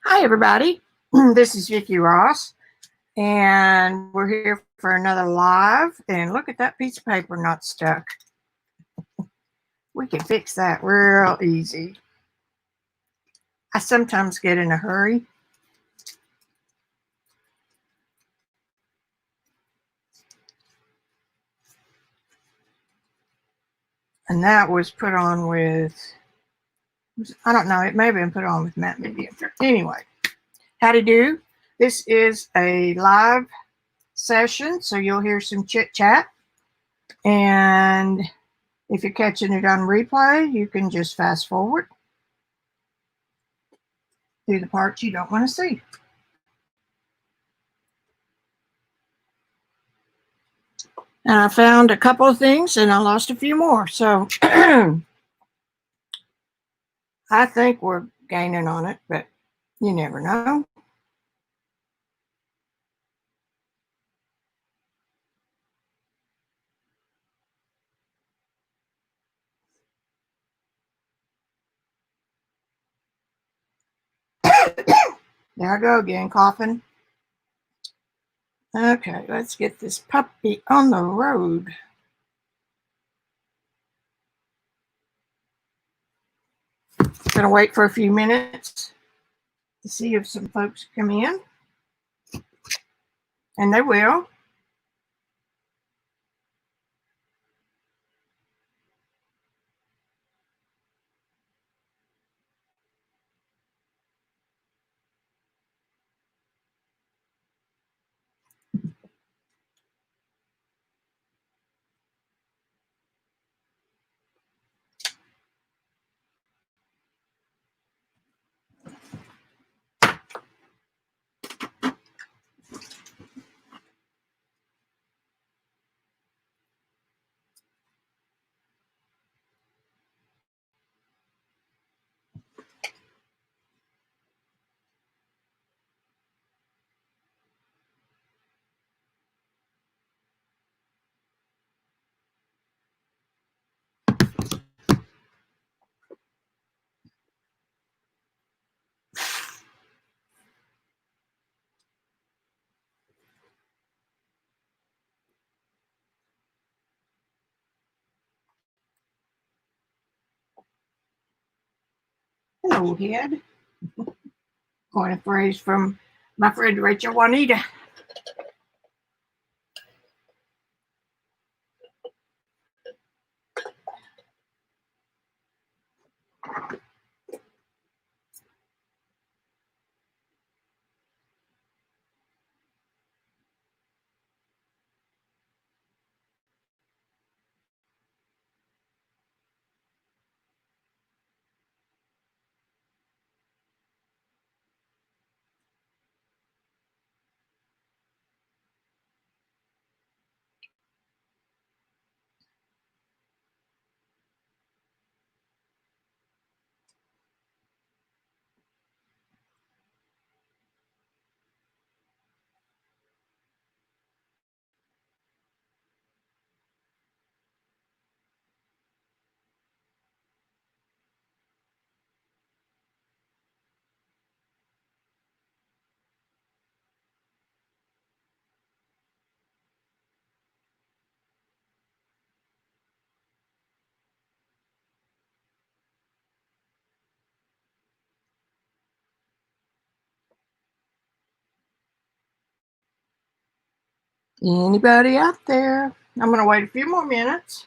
Hi, everybody. This is Vicki Ross, and we're here for another live. And look at that piece of paper not stuck. We can fix that real easy. I sometimes get in a hurry. And that was put on with, I don't know, it may have been put on with matte media. Anyway, howdy do. This is a live session, so you'll hear some chit chat. And if you're catching it on replay, you can just fast forward through the parts you don't want to see. And I found a couple of things and I lost a few more. So I think we're gaining on it, but you never know. There I go again, coughing. Okay, let's get this puppy on the road. Gonna wait for a few minutes to see if some folks come in. And they will. Hello, head. Coin a phrase from my friend Rachel Juanita. Anybody out there? I'm going to wait a few more minutes.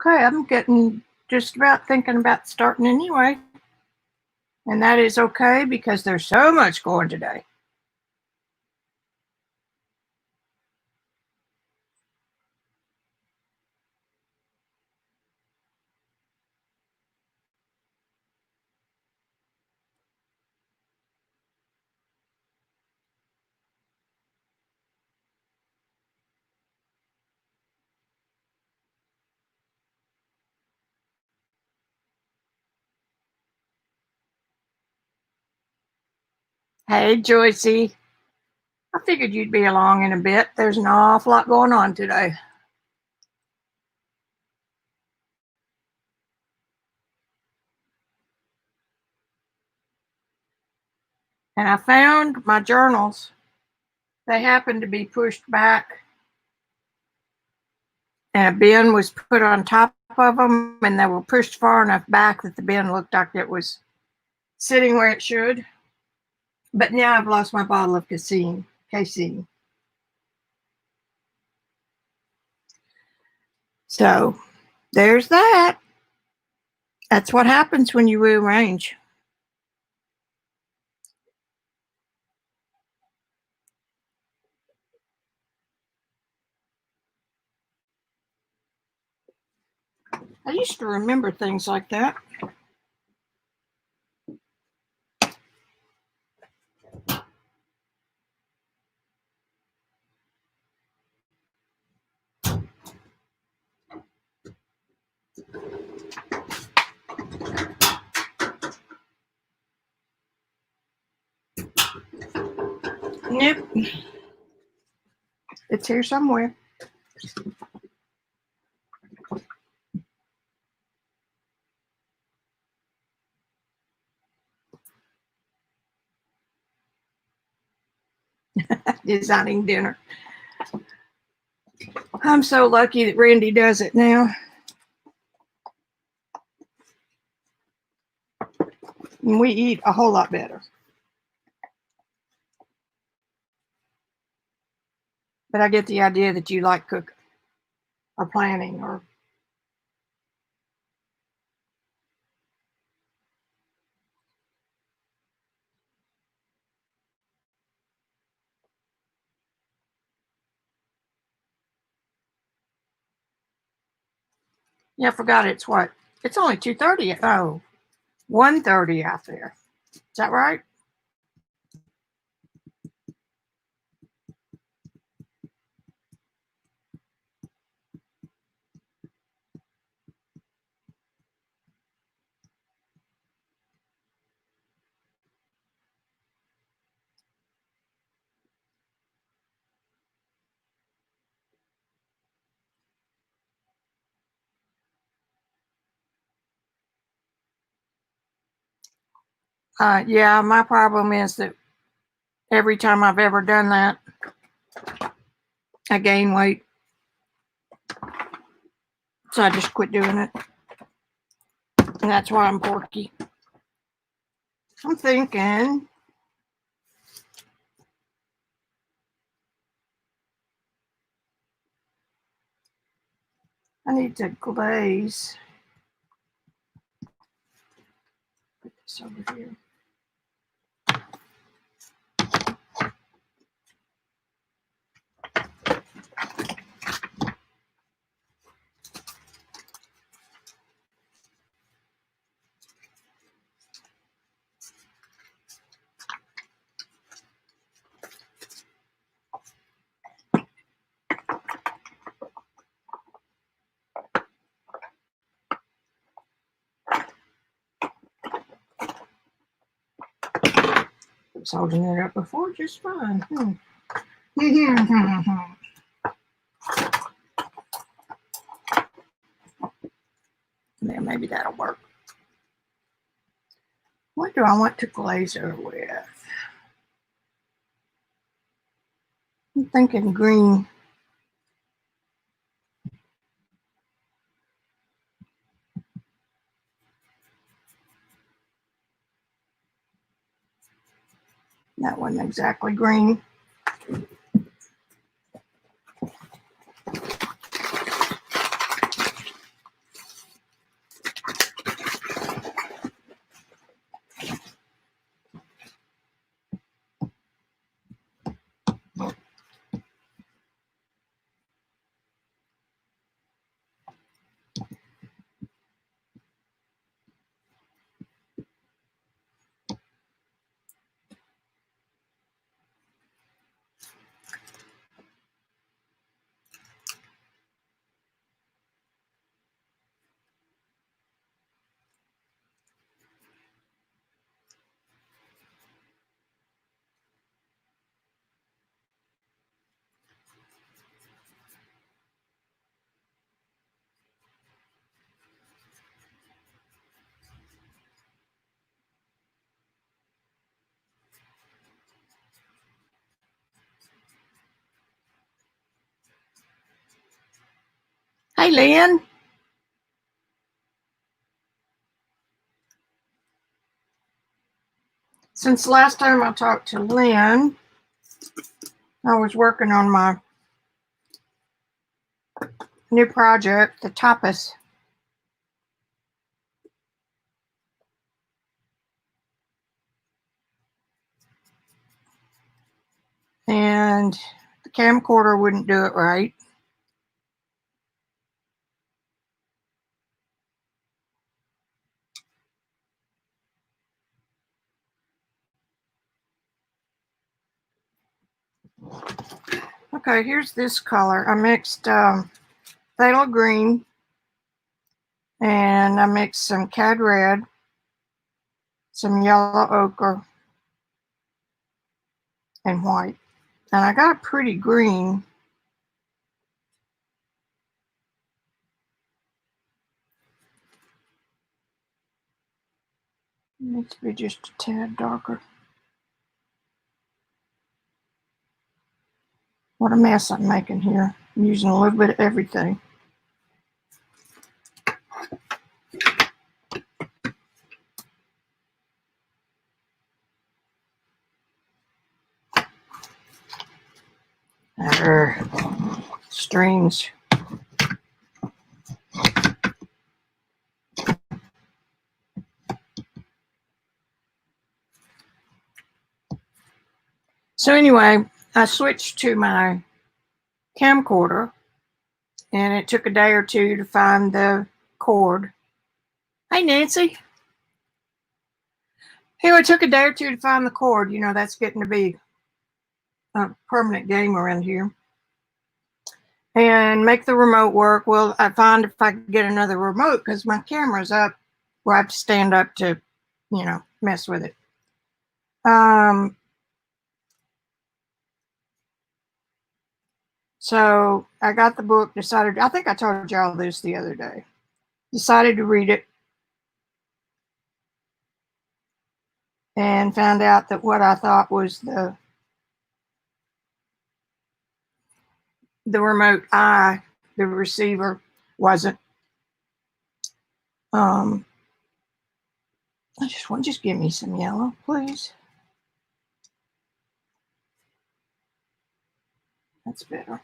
Okay, I'm getting just about thinking about starting anyway. And that is okay because there's so much going today. Hey, Joycey. I figured you'd be along in a bit. There's an awful lot going on today. And I found my journals. They happened to be pushed back, and a bin was put on top of them, and they were pushed far enough back that the bin looked like it was sitting where it should. But now I've lost my bottle of casein. So there's that. That's what happens when you rearrange. I used to remember things like that. Nope. It's here somewhere. Designing dinner. I'm so lucky that Randy does it now. And we eat a whole lot better. But I get the idea that you like cooking or planning or yeah, I forgot it's what? It's only 2:30. Oh, 1:30 out there. Is that right? Yeah, my problem is that every time I've ever done that, I gain weight. So I just quit doing it. And that's why I'm porky. I'm thinking I need to glaze. Put this over here. I was holding it up before just fine. Yeah, maybe that'll work. What do I want to glaze her with? I'm thinking green. That wasn't exactly green. Hey, Lynn. Since the last time I talked to Lynn, I was working on my new project, the tapas. And the camcorder wouldn't do it right. Okay, here's this color. I mixed phthalo green and I mixed some cad red, some yellow ochre, and white. And I got a pretty green. It needs to be just a tad darker. What a mess I'm making here. I'm using a little bit of everything. Streams. So anyway, I switched to my camcorder and it took a day or two to find the cord. Hey, Nancy. Anyway, it took a day or two to find the cord. You know, that's getting to be a permanent game around here. And make the remote work. Well, I find if I could get another remote because my camera's up where I have to stand up to, you know, mess with it. So I got the book, decided, I think I told y'all this the other day, decided to read it and found out that what I thought was the remote eye, the receiver, wasn't. I just give me some yellow, please. That's better.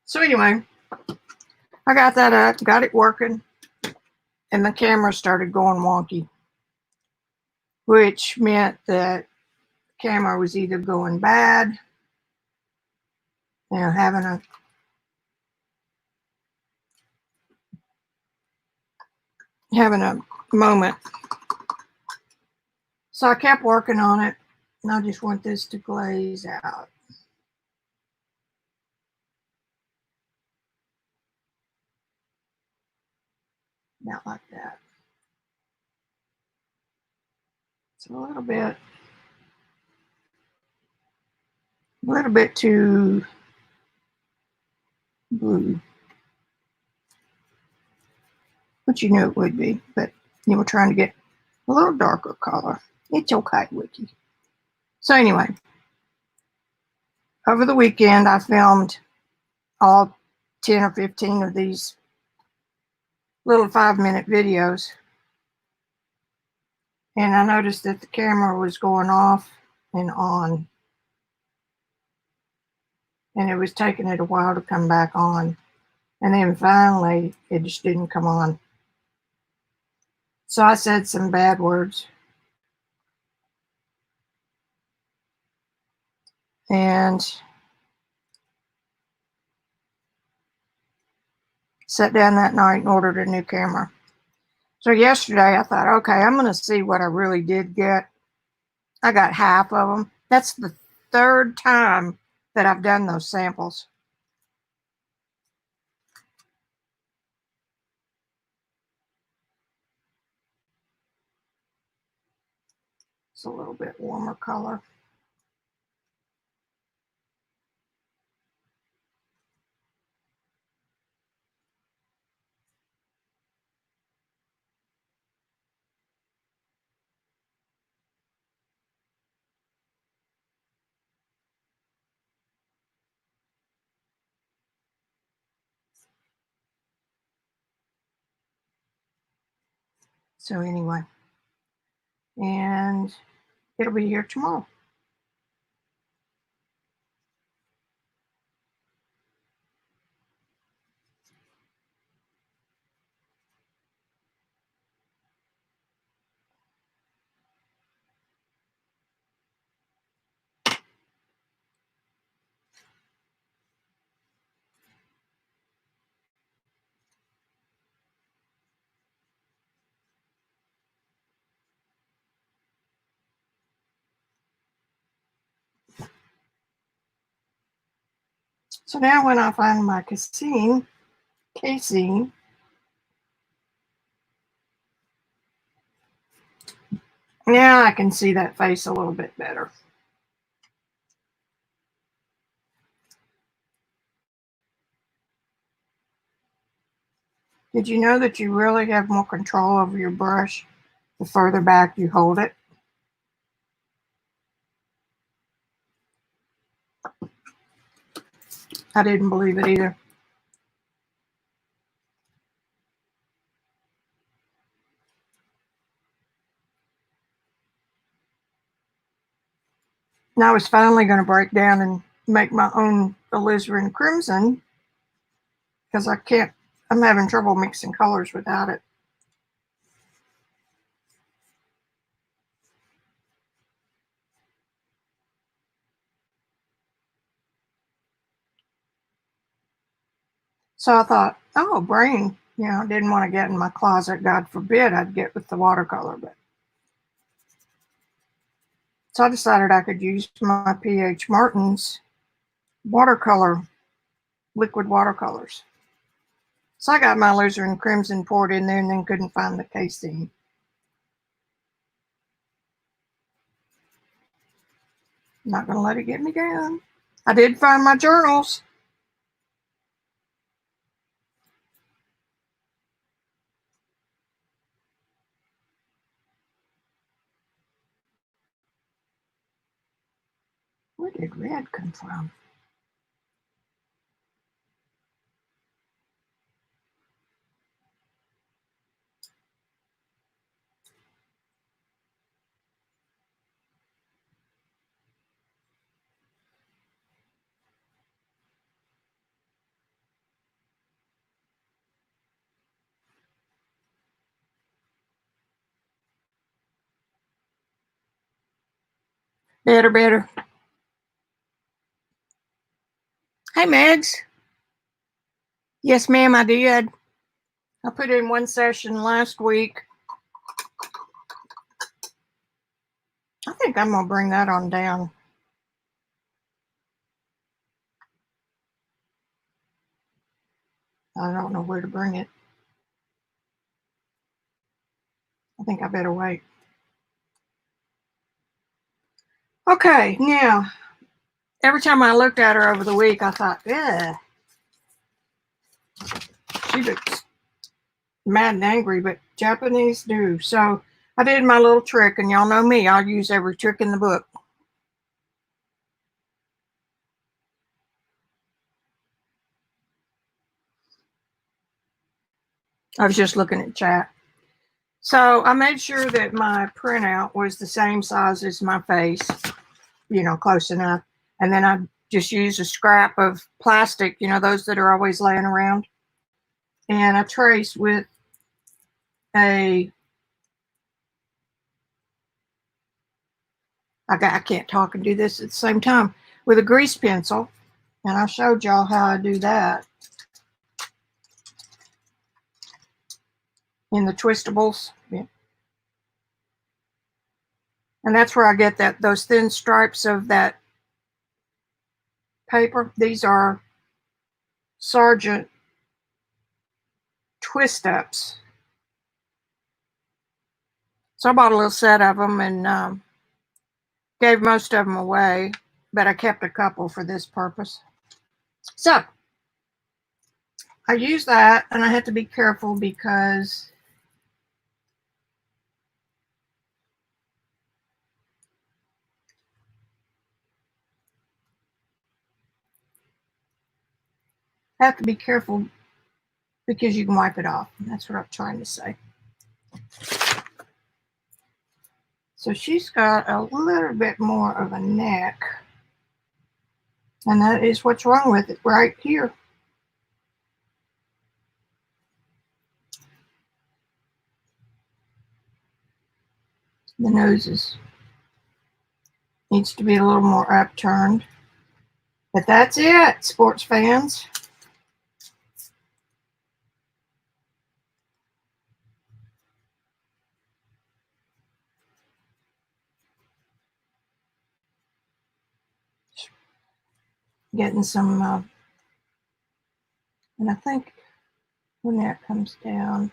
So anyway, I got that up, got it working, and the camera started going wonky, which meant that the camera was either going bad, you know, having a moment. So I kept working on it, and I just want this to glaze out. Not like that. It's a little bit too blue, which you knew it would be, but you were trying to get a little darker color. It's okay, Wiki. So anyway, over the weekend, I filmed all 10 or 15 of these little 5-minute videos. And I noticed that the camera was going off and on. And it was taking it a while to come back on. And then finally, it just didn't come on. So I said some bad words. And sat down that night and ordered a new camera. So yesterday I thought, okay, I'm going to see what I really did get. I got half of them. That's the third time that I've done those samples. It's a little bit warmer color. So anyway, and it'll be here tomorrow. So now when I find my casing, now I can see that face a little bit better. Did you know that you really have more control over your brush the further back you hold it? I didn't believe it either. And I was finally going to break down and make my own alizarin crimson because I'm having trouble mixing colors without it. So I thought, oh, brain, I didn't want to get in my closet. God forbid I'd get with the watercolor. So I decided I could use my P.H. Martin's liquid watercolors. So I got my alizarin crimson poured in there and then couldn't find the casing. I'm not going to let it get me down. I did find my journals. Where did red come from? Better. Hey, Megs. Yes, ma'am, I did. I put in one session last week. I think I'm going to bring that on down. I don't know where to bring it. I think I better wait. Okay, now, every time I looked at her over the week, I thought, yeah, she looks mad and angry, but Japanese do. So I did my little trick, and y'all know me. I'll use every trick in the book. I was just looking at chat. So I made sure that my printout was the same size as my face, close enough. And then I just used a scrap of plastic, those that are always laying around. And I traced with I can't talk and do this at the same time, with a grease pencil. And I showed y'all how I do that in the twistables. Yeah. And that's where I get those thin stripes of that paper. These are Sargent twist ups. So I bought a little set of them and gave most of them away, but I kept a couple for this purpose. So I use that, and I have to be careful because you can wipe it off. That's what I'm trying to say. So she's got a little bit more of a neck. And that is what's wrong with it right here. The nose needs to be a little more upturned. But that's it, sports fans. Getting some, and I think when that comes down,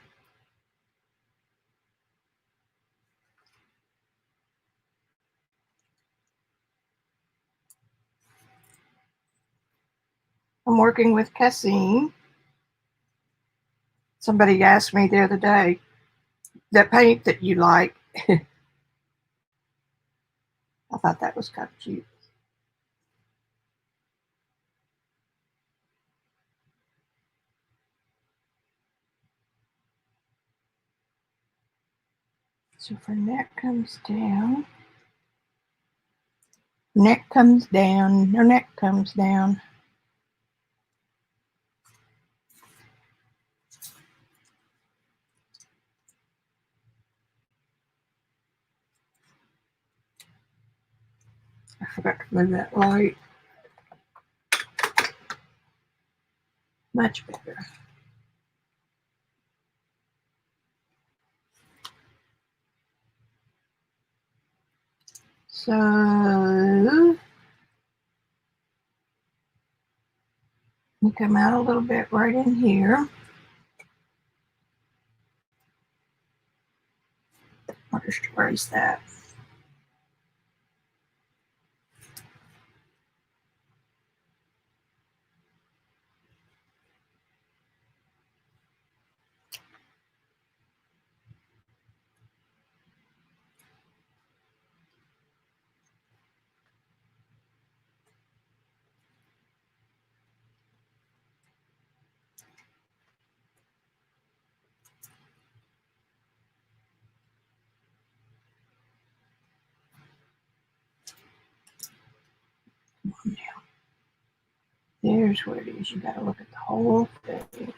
I'm working with casein. Somebody asked me the other day, that paint that you like. I thought that was kind of cute. So for neck comes down, neck comes down, no neck comes down. I forgot to move that light. Much better. So you come out a little bit right in here. I'll just erase that. Come on now. There's where it is. You got to look at the whole thing.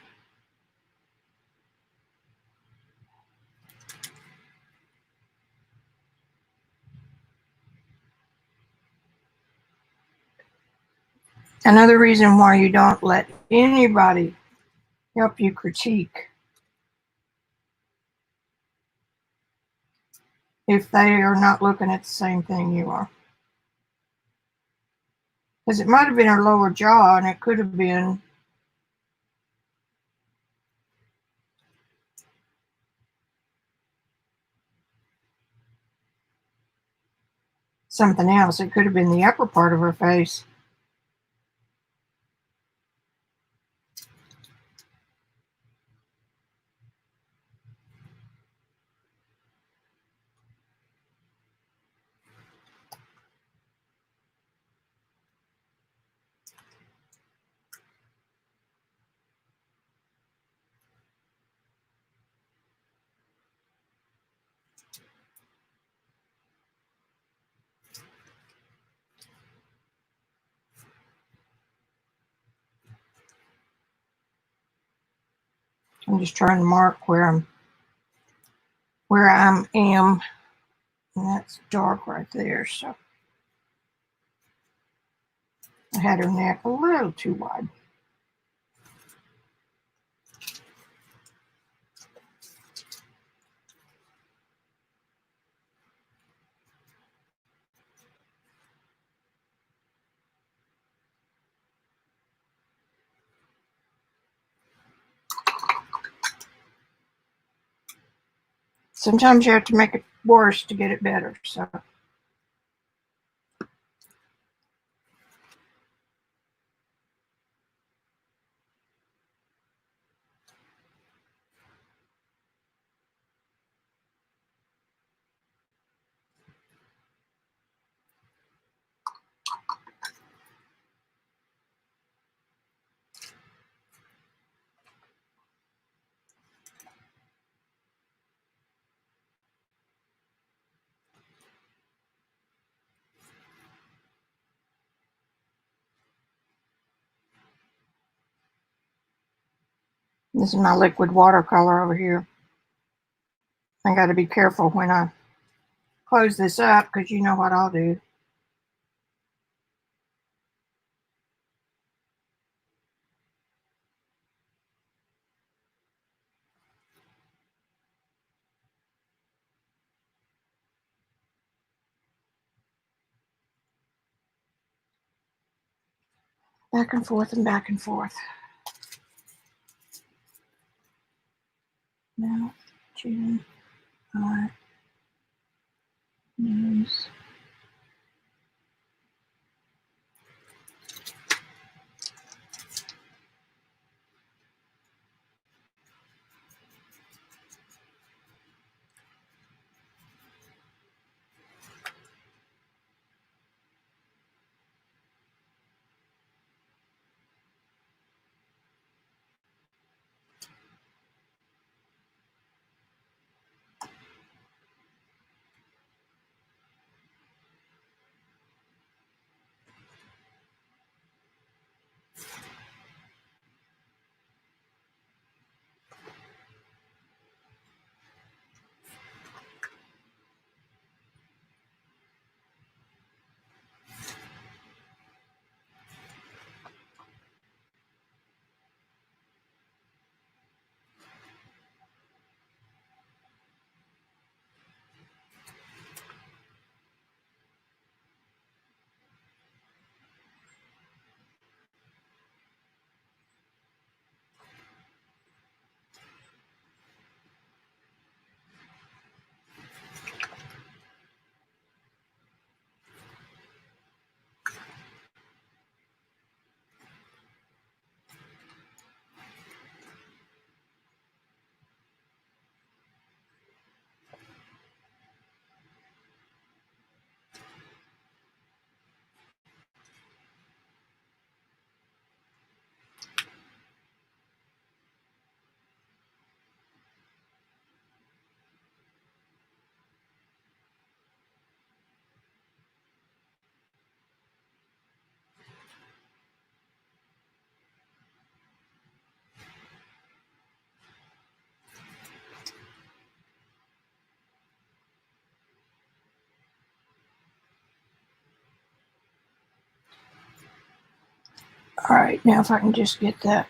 Another reason why you don't let anybody help you critique if they are not looking at the same thing you are. Because it might have been her lower jaw and it could have been something else. It could have been the upper part of her face. I'm just trying to mark where I am, and that's dark right there. So I had her neck a little too wide. Sometimes you have to make it worse to get it better. So This is my liquid watercolor over here. I got to be careful when I close this up because you know what I'll do. Back and forth and back and forth. Now, chin, eye, nose. All right, now if I can just get that.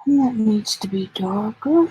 And that needs to be darker.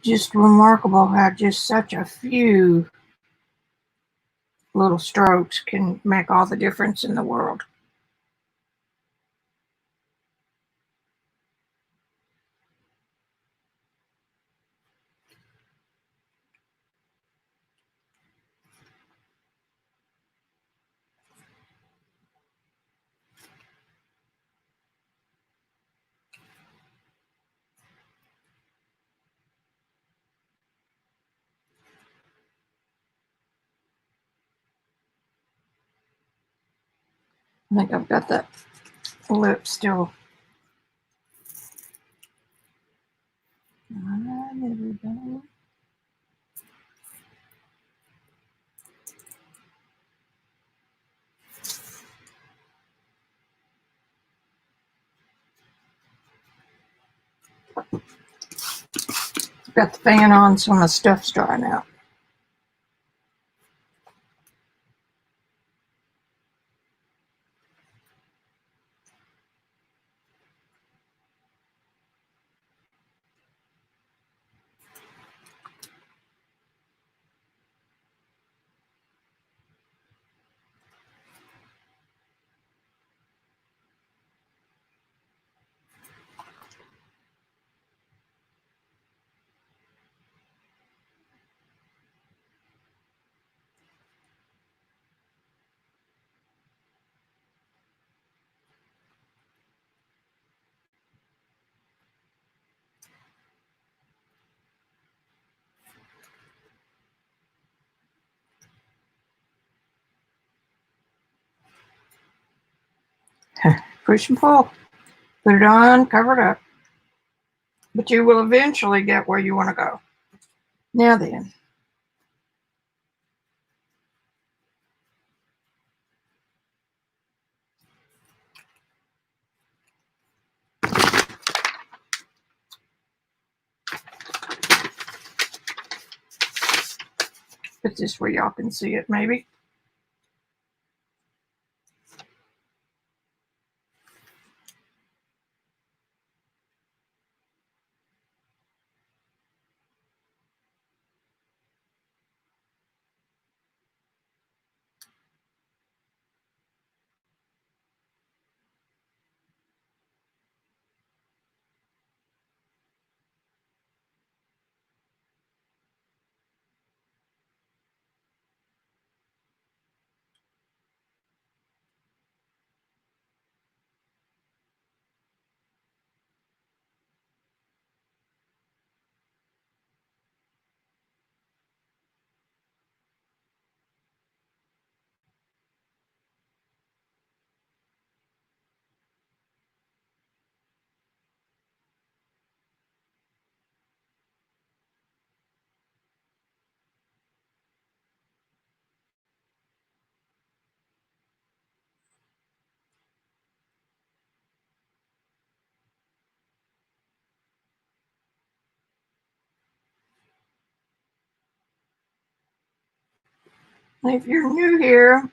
Just remarkable how just such a few little strokes can make all the difference in the world. I think I've got that lip still. There we go. I've got the fan on so my stuff's drying out. Push and pull. Put it on, cover it up. But you will eventually get where you want to go. Now then. Put this where y'all can see it maybe. If you're new here,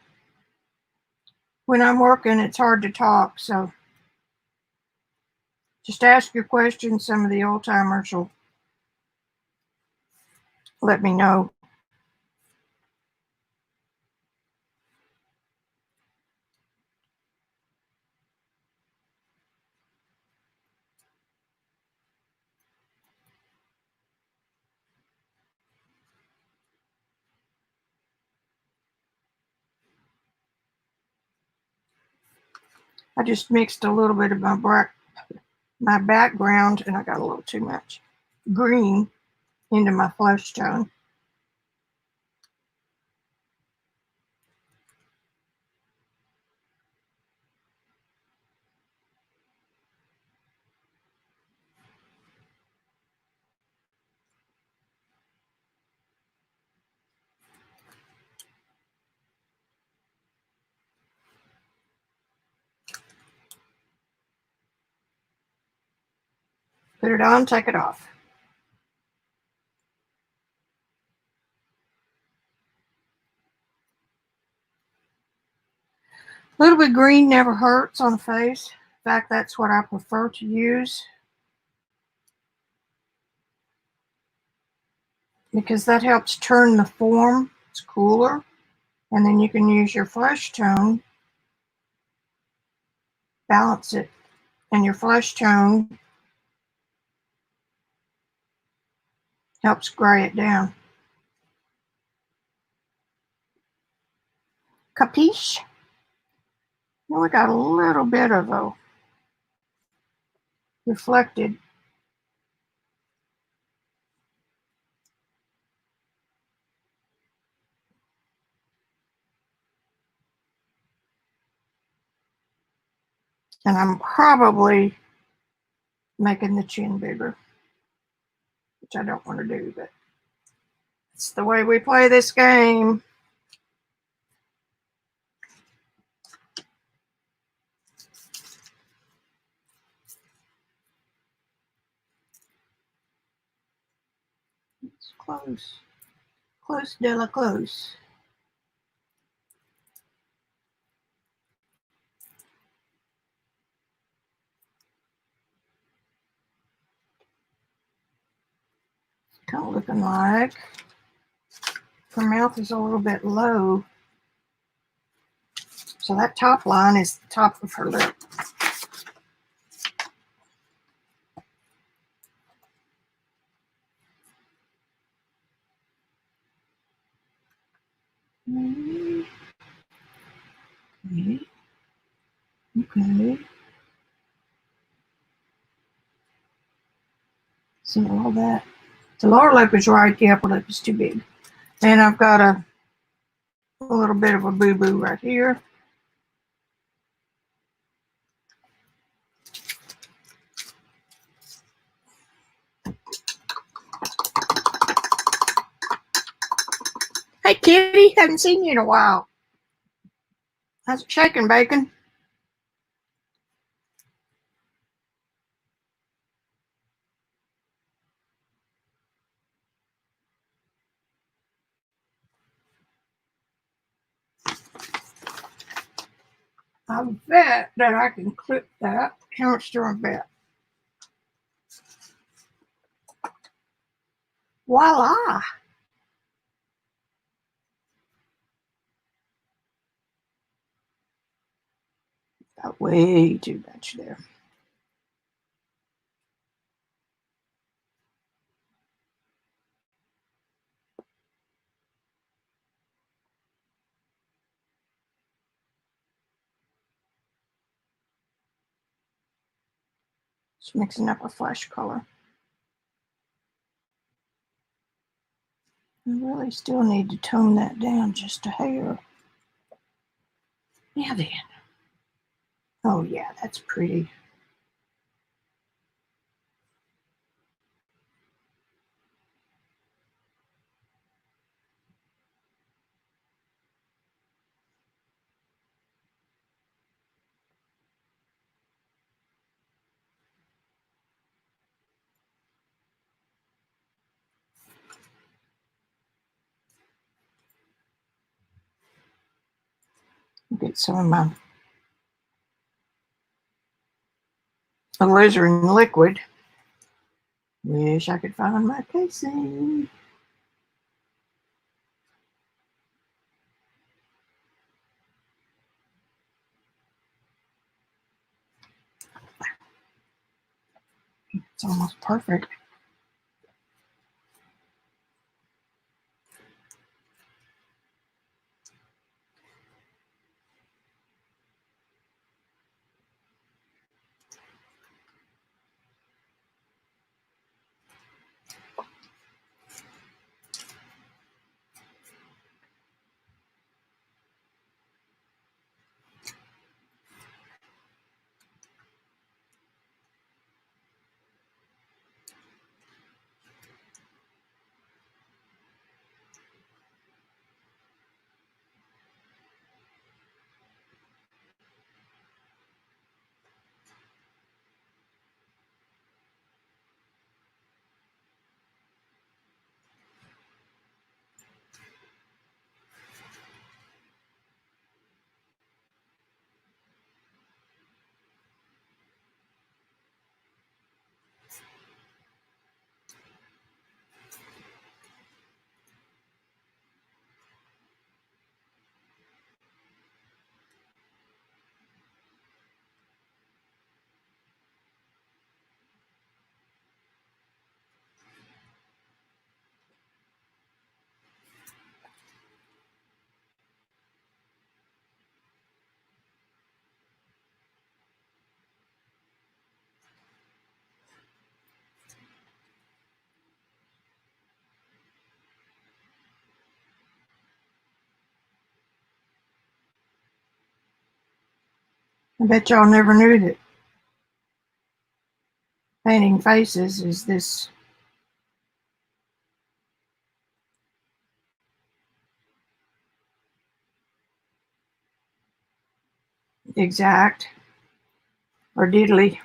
when I'm working, it's hard to talk, so just ask your questions. Some of the old timers will let me know. I just mixed a little bit of my background, and I got a little too much green into my flesh tone. Put it on, take it off. A little bit of green never hurts on the face. In fact, that's what I prefer to use, because that helps turn the form. It's cooler. And then you can use your flesh tone, balance it, and your flesh tone helps gray it down. Capiche? Now we got a little bit of a reflected. And I'm probably making the chin bigger, which I don't want to do, but it's the way we play this game. It's close. Close de la close. Kind of looking like her mouth is a little bit low. So that top line is the top of her lip. Okay. So all that. The lower lip is right, the upper lip is too big. And I've got a little bit of a boo-boo right here. Hey, Kitty, haven't seen you in a while. How's it shaking, Bacon? I bet that I can clip that. How much do I bet? Voila! Got way too much there. Just mixing up a flesh color. I really still need to tone that down just a hair. Now then. Oh yeah, that's pretty. Get some of my alizarin liquid. Wish I could find my casing. It's almost perfect. I bet y'all never knew that painting faces is this exact or diddly.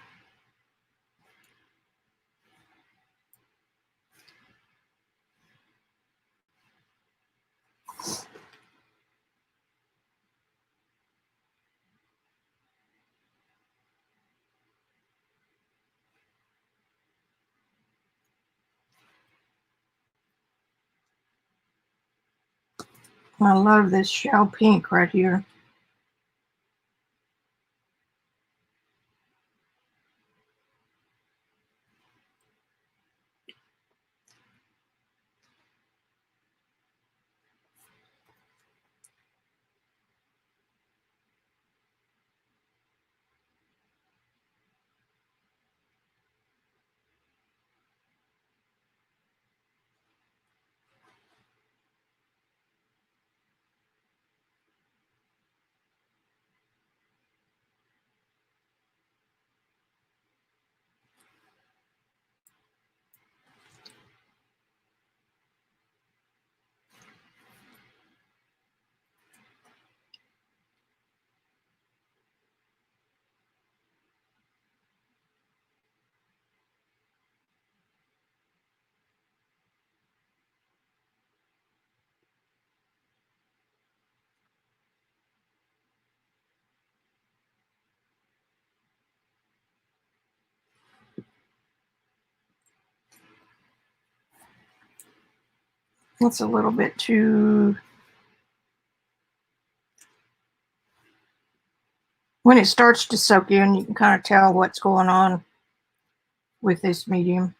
I love this shell pink right here. It's a little bit too, when it starts to soak in, you can kind of tell what's going on with this medium.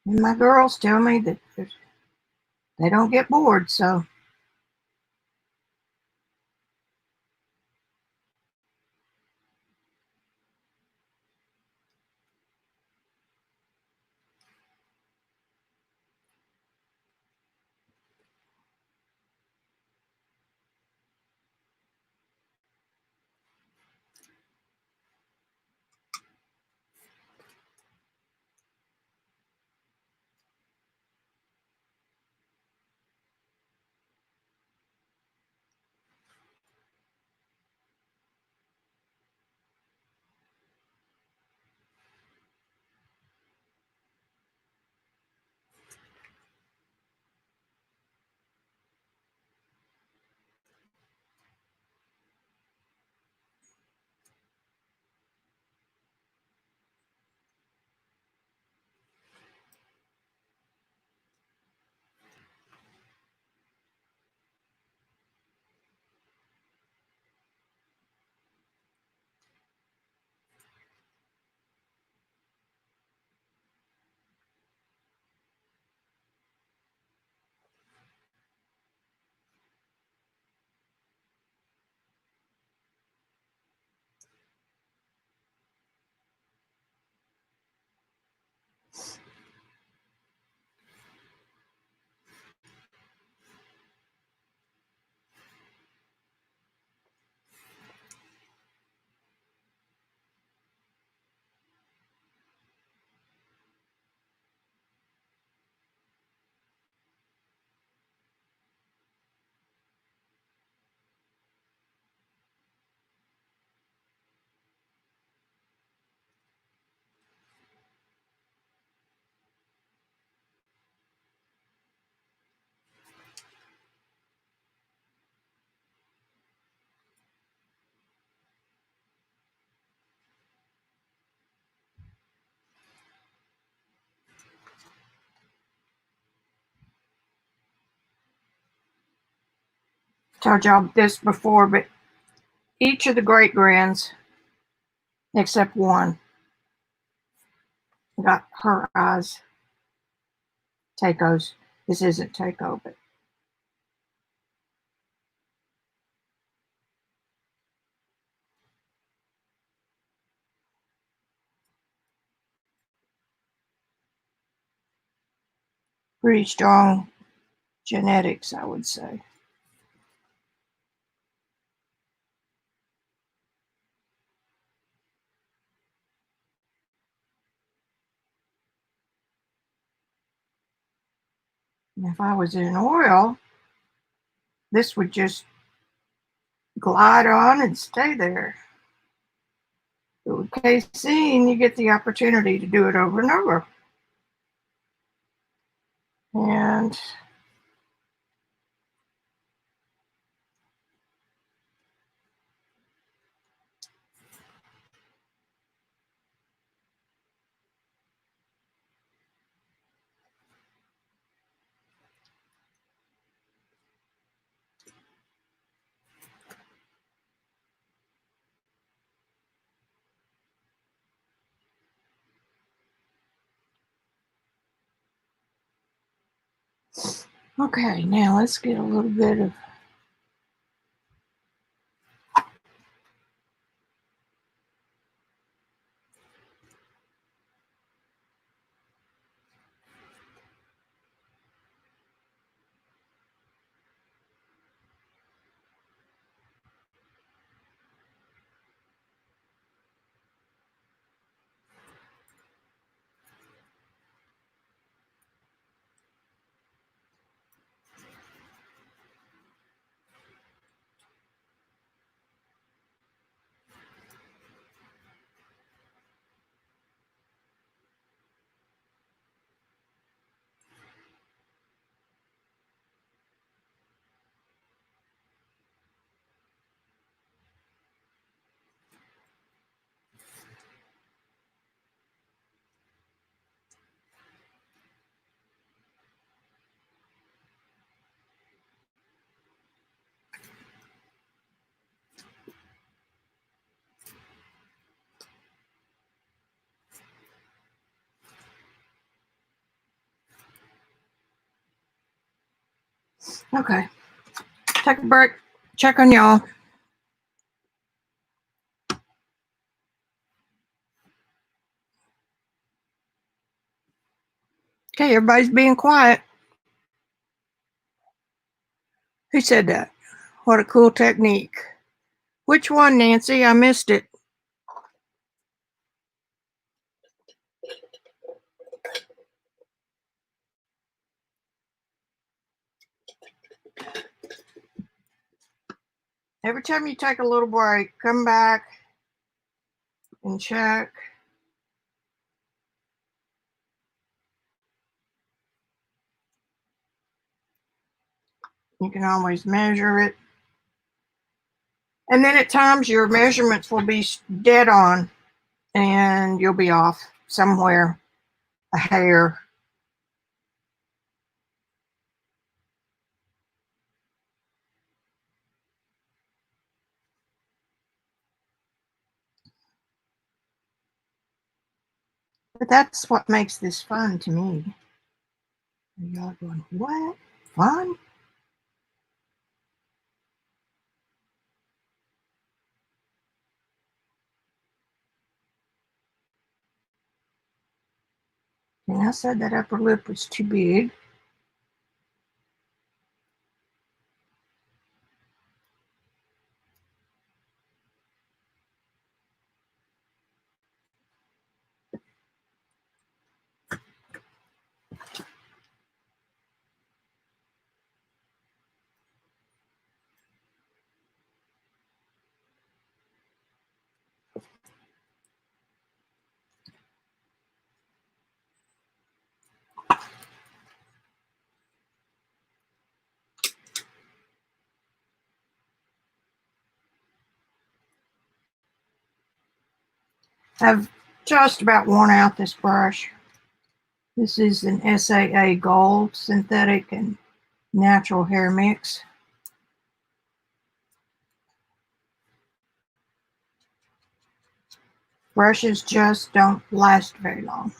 And my girls tell me that they don't get bored, so I told y'all this before, but each of the great grands, except one, got her eyes Takos. This isn't Tako, but pretty strong genetics, I would say. And if I was in oil, this would just glide on and stay there. But with casein, you get the opportunity to do it over and over. And okay, now let's get a little bit of Okay. Take a break. Check on y'all. Okay, everybody's being quiet. Who said that? What a cool technique. Which one, Nancy? I missed it. Every time you take a little break, come back and check. You can always measure it. And then at times your measurements will be dead on and you'll be off somewhere, a hair. But that's what makes this fun to me. And y'all going, what? Fun? And I said that upper lip was too big. I've just about worn out this brush. This is an SAA Gold synthetic and natural hair mix. Brushes just don't last very long.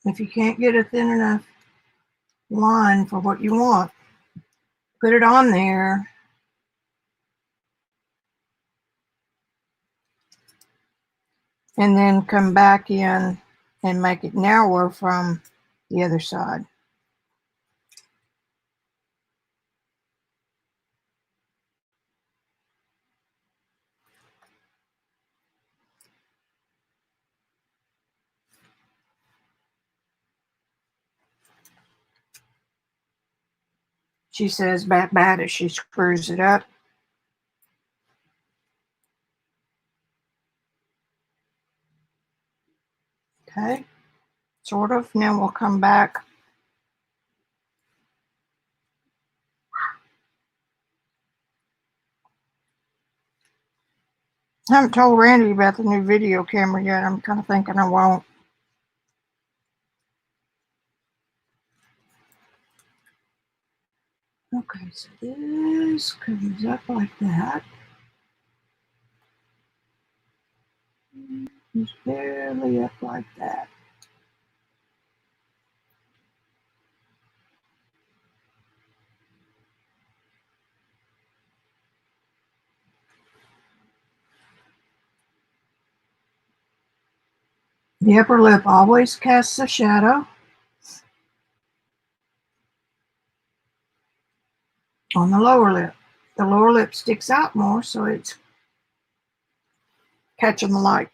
If you can't get a thin enough line for what you want, put it on there. And then come back in and make it narrower from the other side. She says bad as she screws it up. Okay, sort of. Now we'll come back. I haven't told Randy about the new video camera yet. I'm kind of thinking I won't. Okay, so this comes up like that. It's barely up like that. The upper lip always casts a shadow on the lower lip. The lower lip sticks out more, so it's catching the light.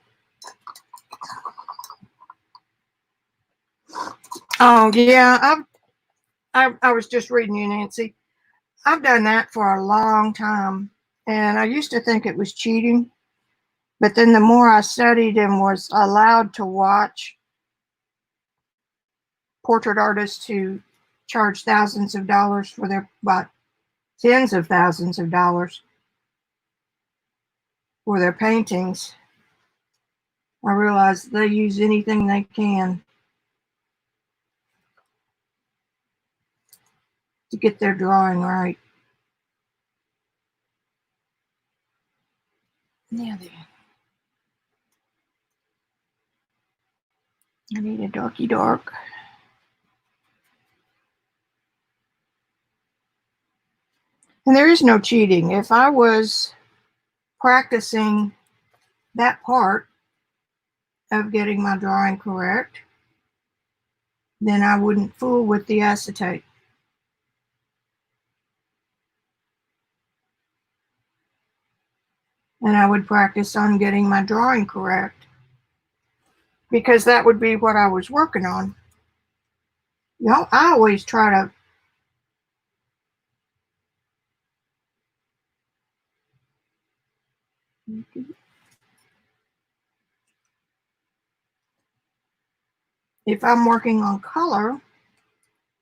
Oh yeah, I was just reading you, Nancy. I've done that for a long time, and I used to think it was cheating, but then the more I studied and was allowed to watch portrait artists who charge thousands of dollars for their tens of thousands of dollars for their paintings. I realize they use anything they can to get their drawing right. Now then, I need a darky dark. And there is no cheating. If I was practicing that part of getting my drawing correct, then I wouldn't fool with the acetate. And I would practice on getting my drawing correct, because that would be what I was working on. You know, I always try to if I'm working on color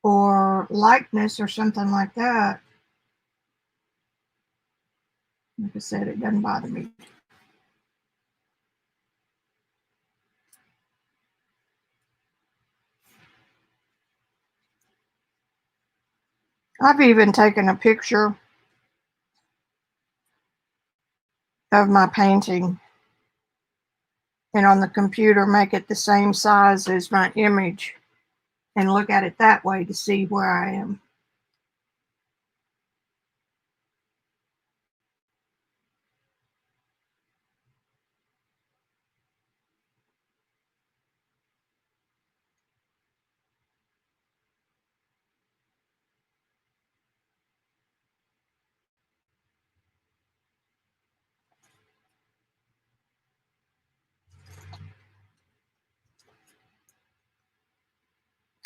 or likeness or something like that, like I said, it doesn't bother me. I've even taken a picture of my painting and on the computer make it the same size as my image and look at it that way to see where I am.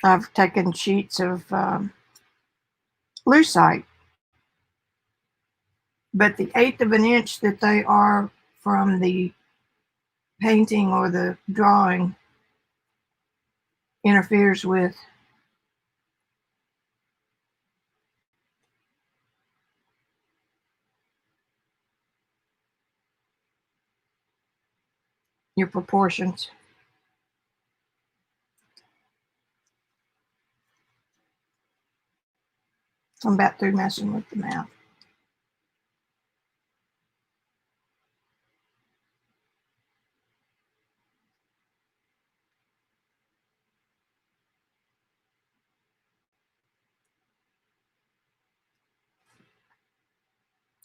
I've taken sheets of lucite, but the 1/8 of an inch that they are from the painting or the drawing interferes with your proportions. I'm about through messing with the mouth.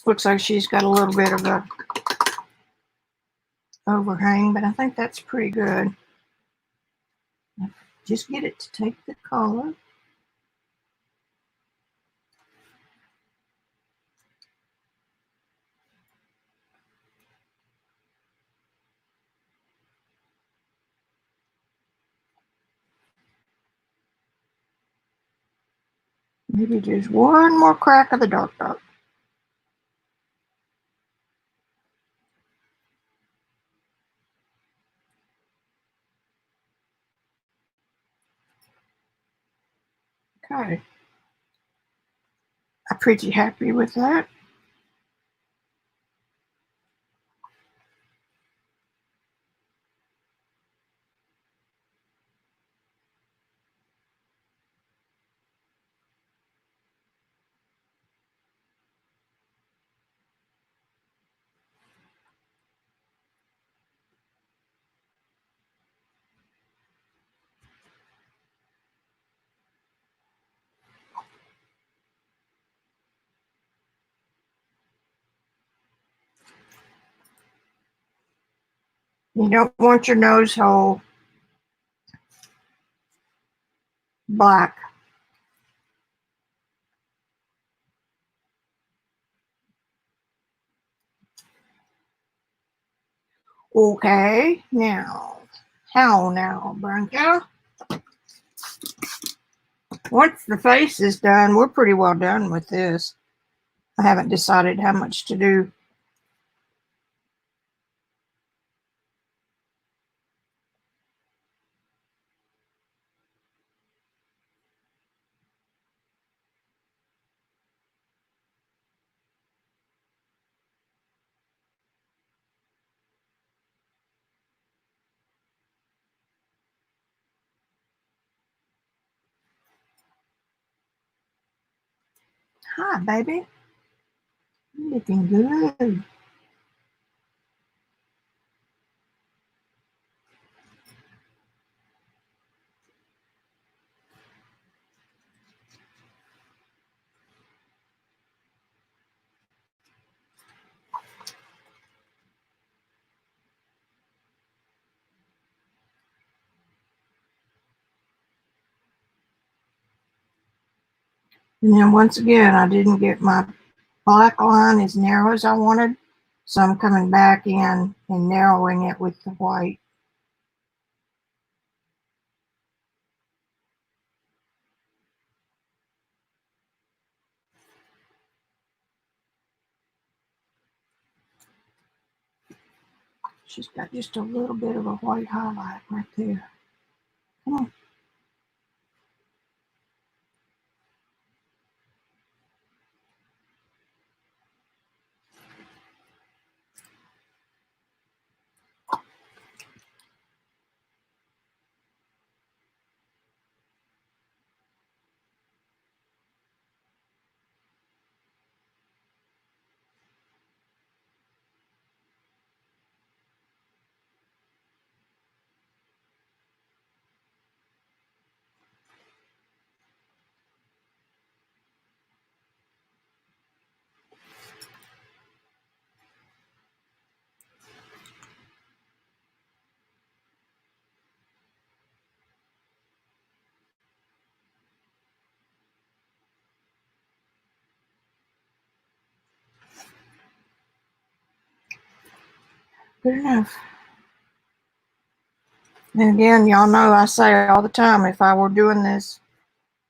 Looks like she's got a little bit of a overhang, but I think that's pretty good. Just get it to take the color. Maybe just one more crack of the dark dark. Okay. I'm pretty happy with that. You don't want your nose hole black. Okay, now, how now, Branca? Once the face is done, we're pretty well done with this. I haven't decided how much to do. Hi, baby. You're looking good. And then once again, I didn't get my black line as narrow as I wanted. So I'm coming back in and narrowing it with the white. She's got just a little bit of a white highlight right there. Come on. Good enough. And again, y'all know I say all the time, if I were doing this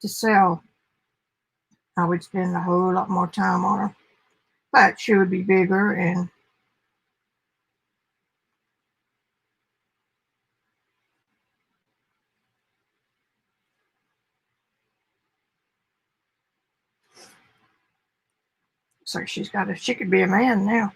to sell, I would spend a whole lot more time on her. But she would be bigger, and so she could be a man now.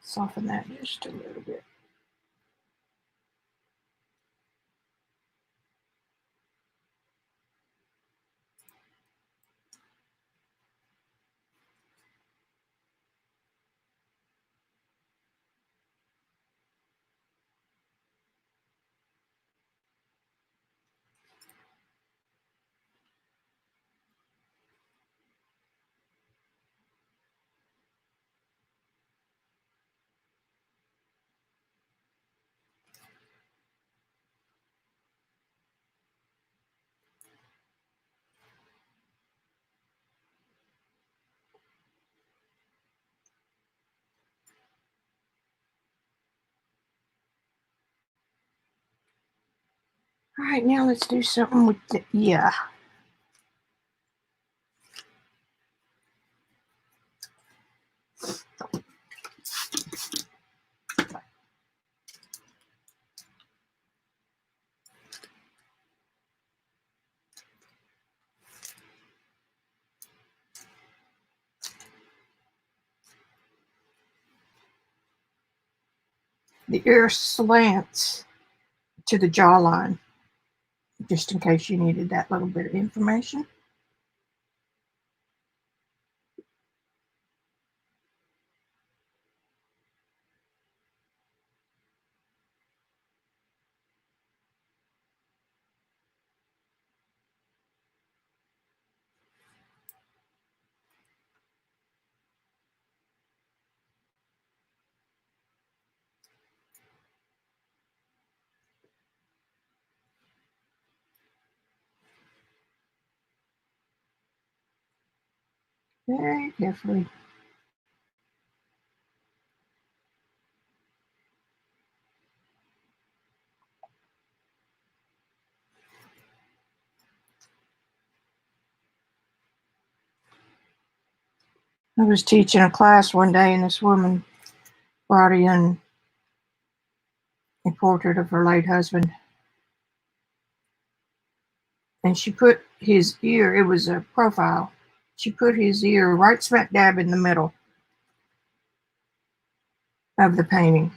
Soften that just a little bit. All right, now let's do something with the ear. The ear slants to the jawline, just in case you needed that little bit of information. Very carefully. I was teaching a class one day, and this woman brought in a portrait of her late husband. And she put his ear, it was a profile, she put his ear right smack dab in the middle of the painting.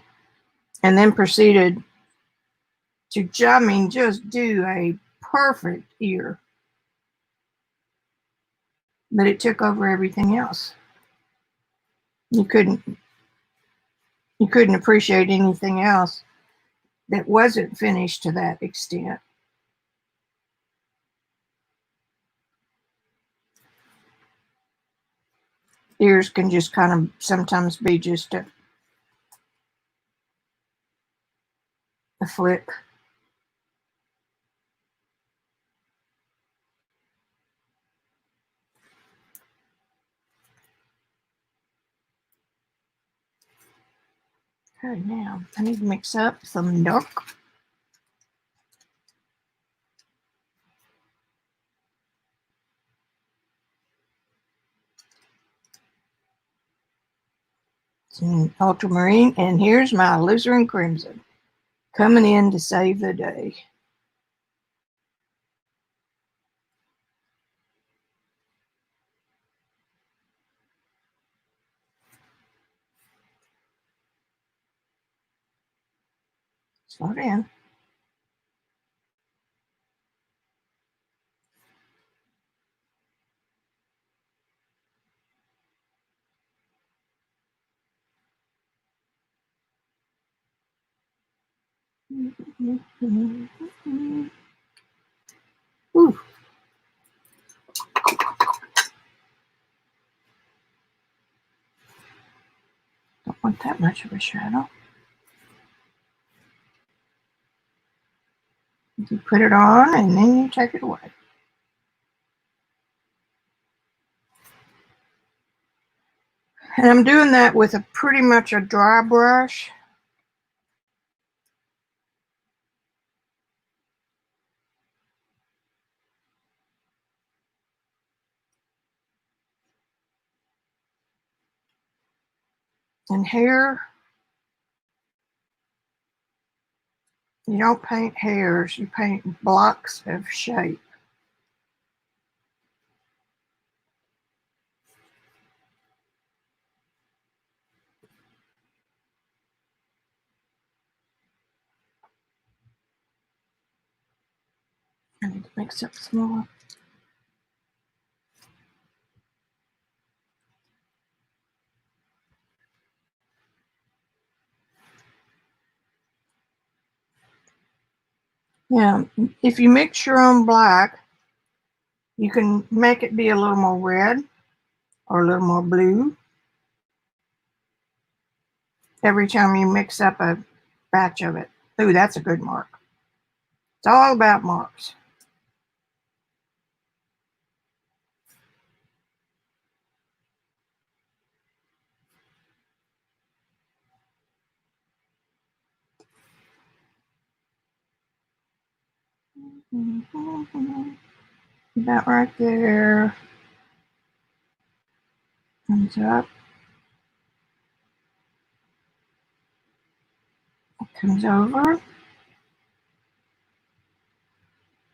And then proceeded to, just do a perfect ear. But it took over everything else. You couldn't appreciate anything else that wasn't finished to that extent. Ears can just kind of sometimes be just a flick. Okay, now I need to mix up some dark. Some ultramarine, and here's my alizarin crimson coming in to save the day. Slow down. Ooh. Don't want that much of a shadow. You put it on and then you take it away. And I'm doing that with a pretty much a dry brush. And hair, you don't paint hairs, you paint blocks of shape. I need to mix up some more. Yeah, if you mix your own black, you can make it be a little more red or a little more blue every time you mix up a batch of it. Ooh, that's a good mark. It's all about marks. About right there. Comes up. It comes over.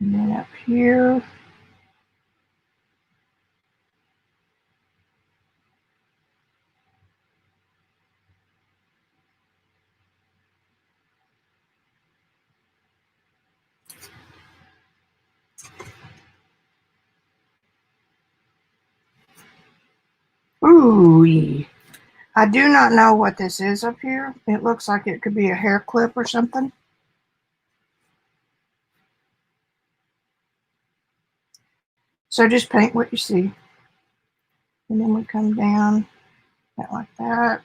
And then up here. Ooh, I do not know what this is up here. It looks like it could be a hair clip or something. So just paint what you see. And then we come down like that.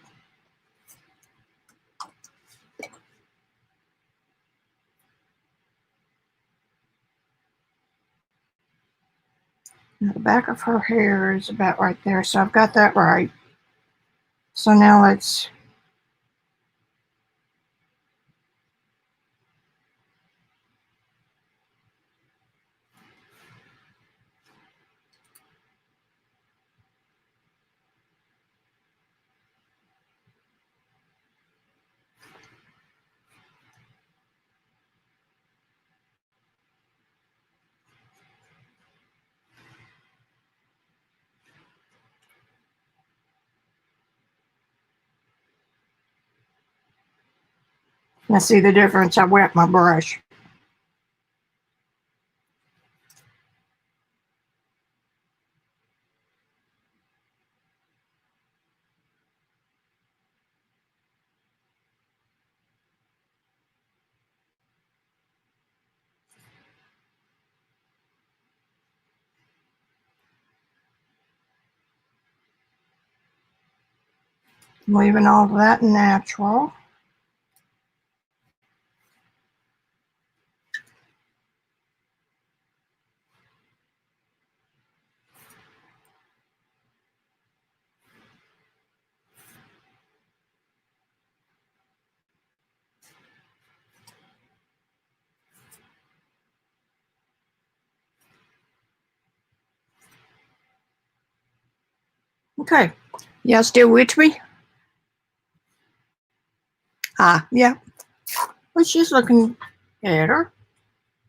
And the back of her hair is about right there. So I've got that right. So now let's now see the difference. I wet my brush. I'm leaving all of that natural. Okay, y'all still with me? Yeah. Well, she's looking better.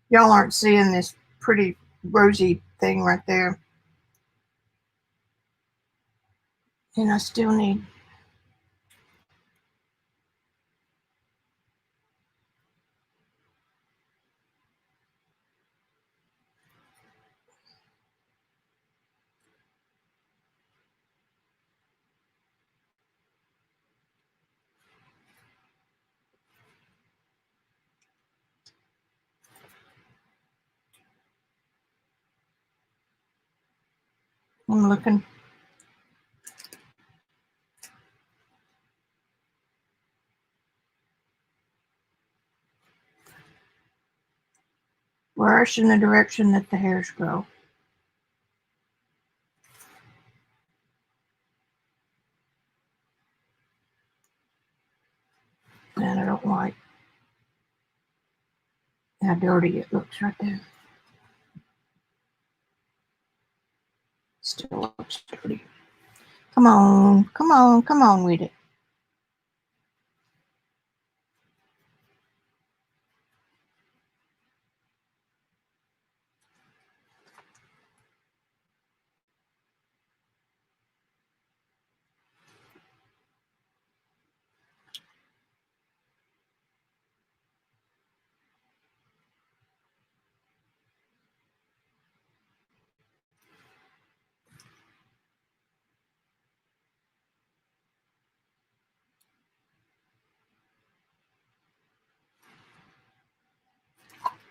Y'all aren't seeing this pretty rosy thing right there. And I still need. I'm looking. Brush in the direction that the hairs go. And I don't like how dirty it looks right there. Still looks dirty. Come on, come on, come on with it.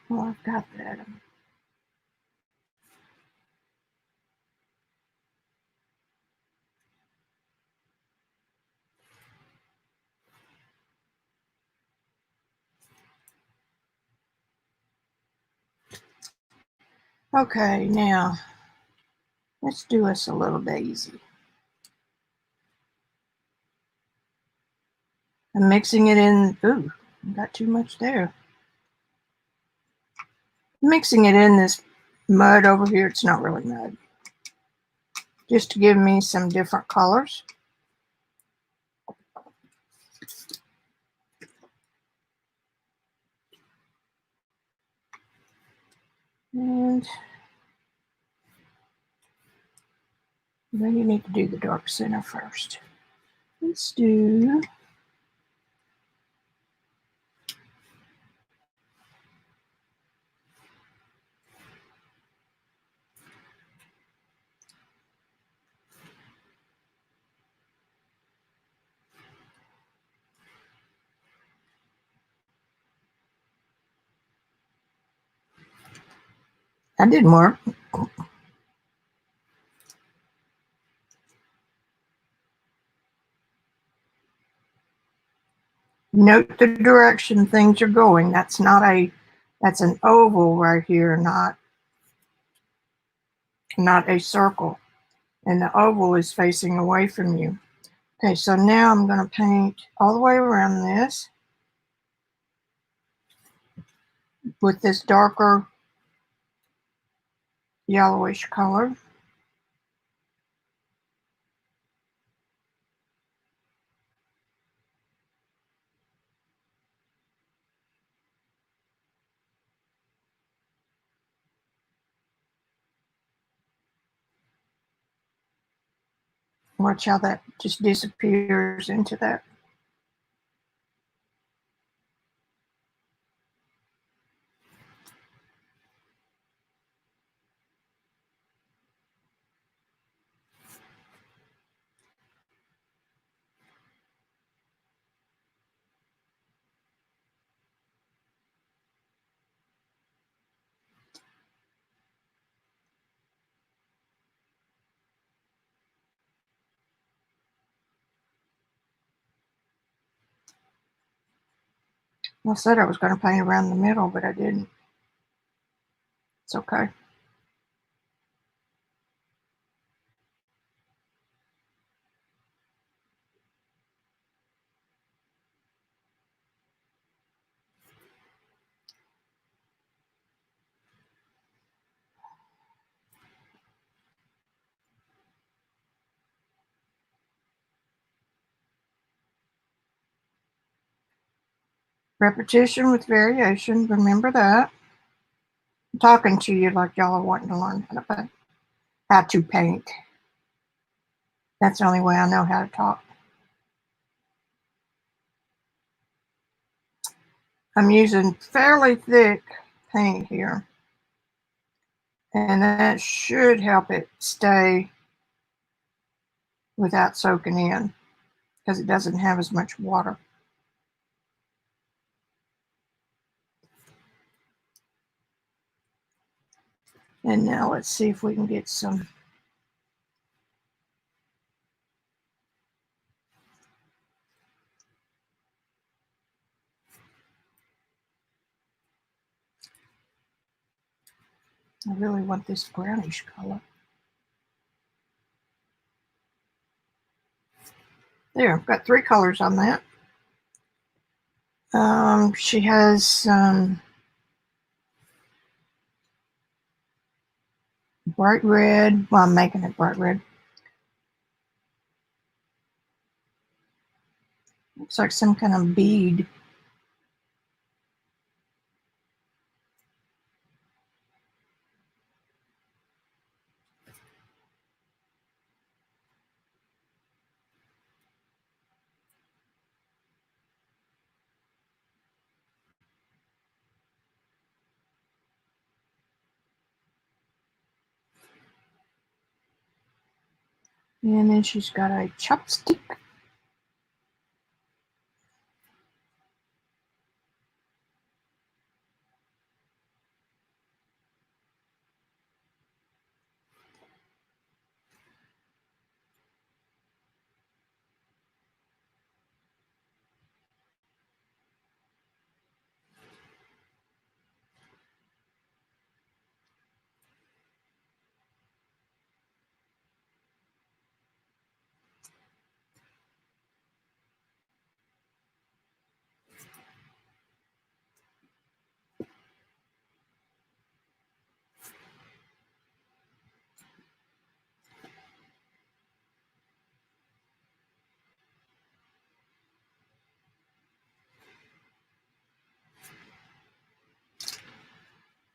Well, I've got that. Okay, now let's do us a little daisy. I'm mixing it in. Ooh, got too much there. Mixing it in this mud over here. It's not really mud. Just to give me some different colors. And then you need to do the dark center first. Let's do. That didn't work. Note the direction things are going. That's an oval right here, not a circle. And the oval is facing away from you. Okay, so now I'm going to paint all the way around this with this darker yellowish color. Watch how that just disappears into that. I said I was going to paint around the middle, but I didn't. It's okay. Repetition with variation. Remember that. I'm talking to you like y'all are wanting to learn how to paint. That's the only way I know how to talk. I'm using fairly thick paint here, and that should help it stay without soaking in because it doesn't have as much water. And now let's see if we can get some. I really want this brownish color. There, I've got 3 colors on that. She has bright red. Well, I'm making it bright red. Looks like some kind of bead. And then she's got a chopstick.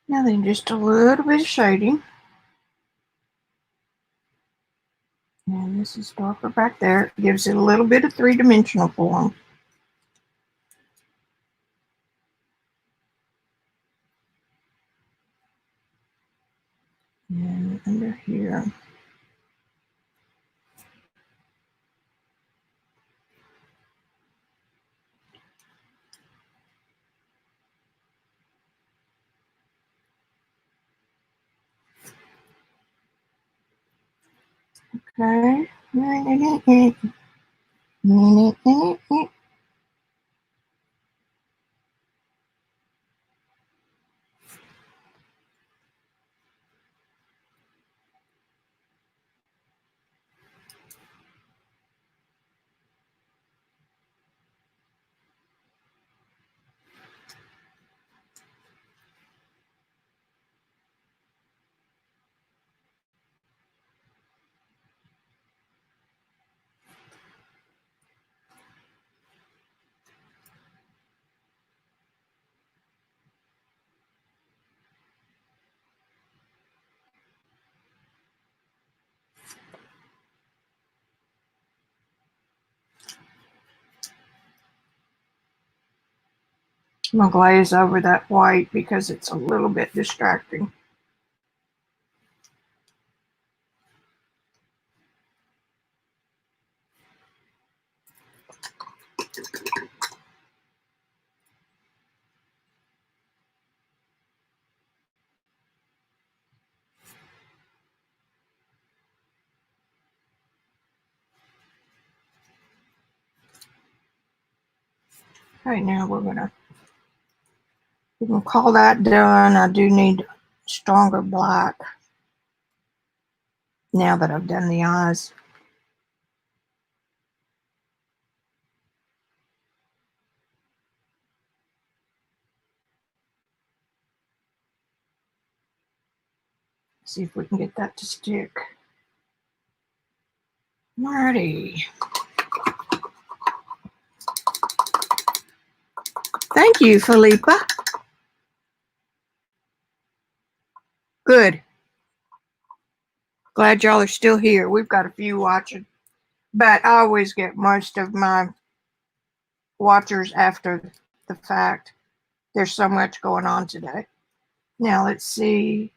Now then, just a little bit of shading. And this is darker back there. It gives it a little bit of 3-dimensional form. And under here. Okay. I'm going to glaze over that white because it's a little bit distracting. Okay, now we're going to call that done. I do need stronger black now that I've done the eyes. See if we can get that to stick. Alrighty. Thank you, Philippa. Good. Glad y'all are still here. We've got a few watching, but I always get most of my watchers after the fact. There's so much going on today. Now let's see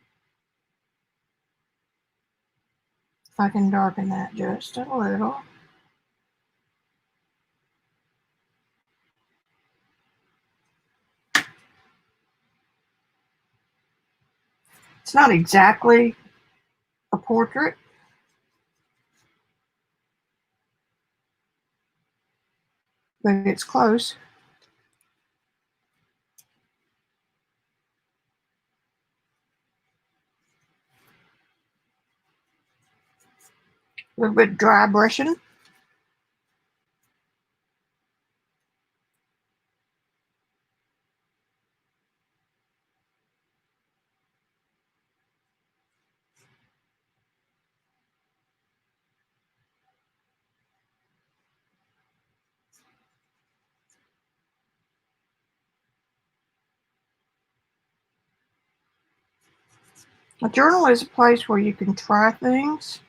if I can darken that just a little. It's not exactly a portrait, but it's close. A little bit dry brushing. A journal is a place where you can try things,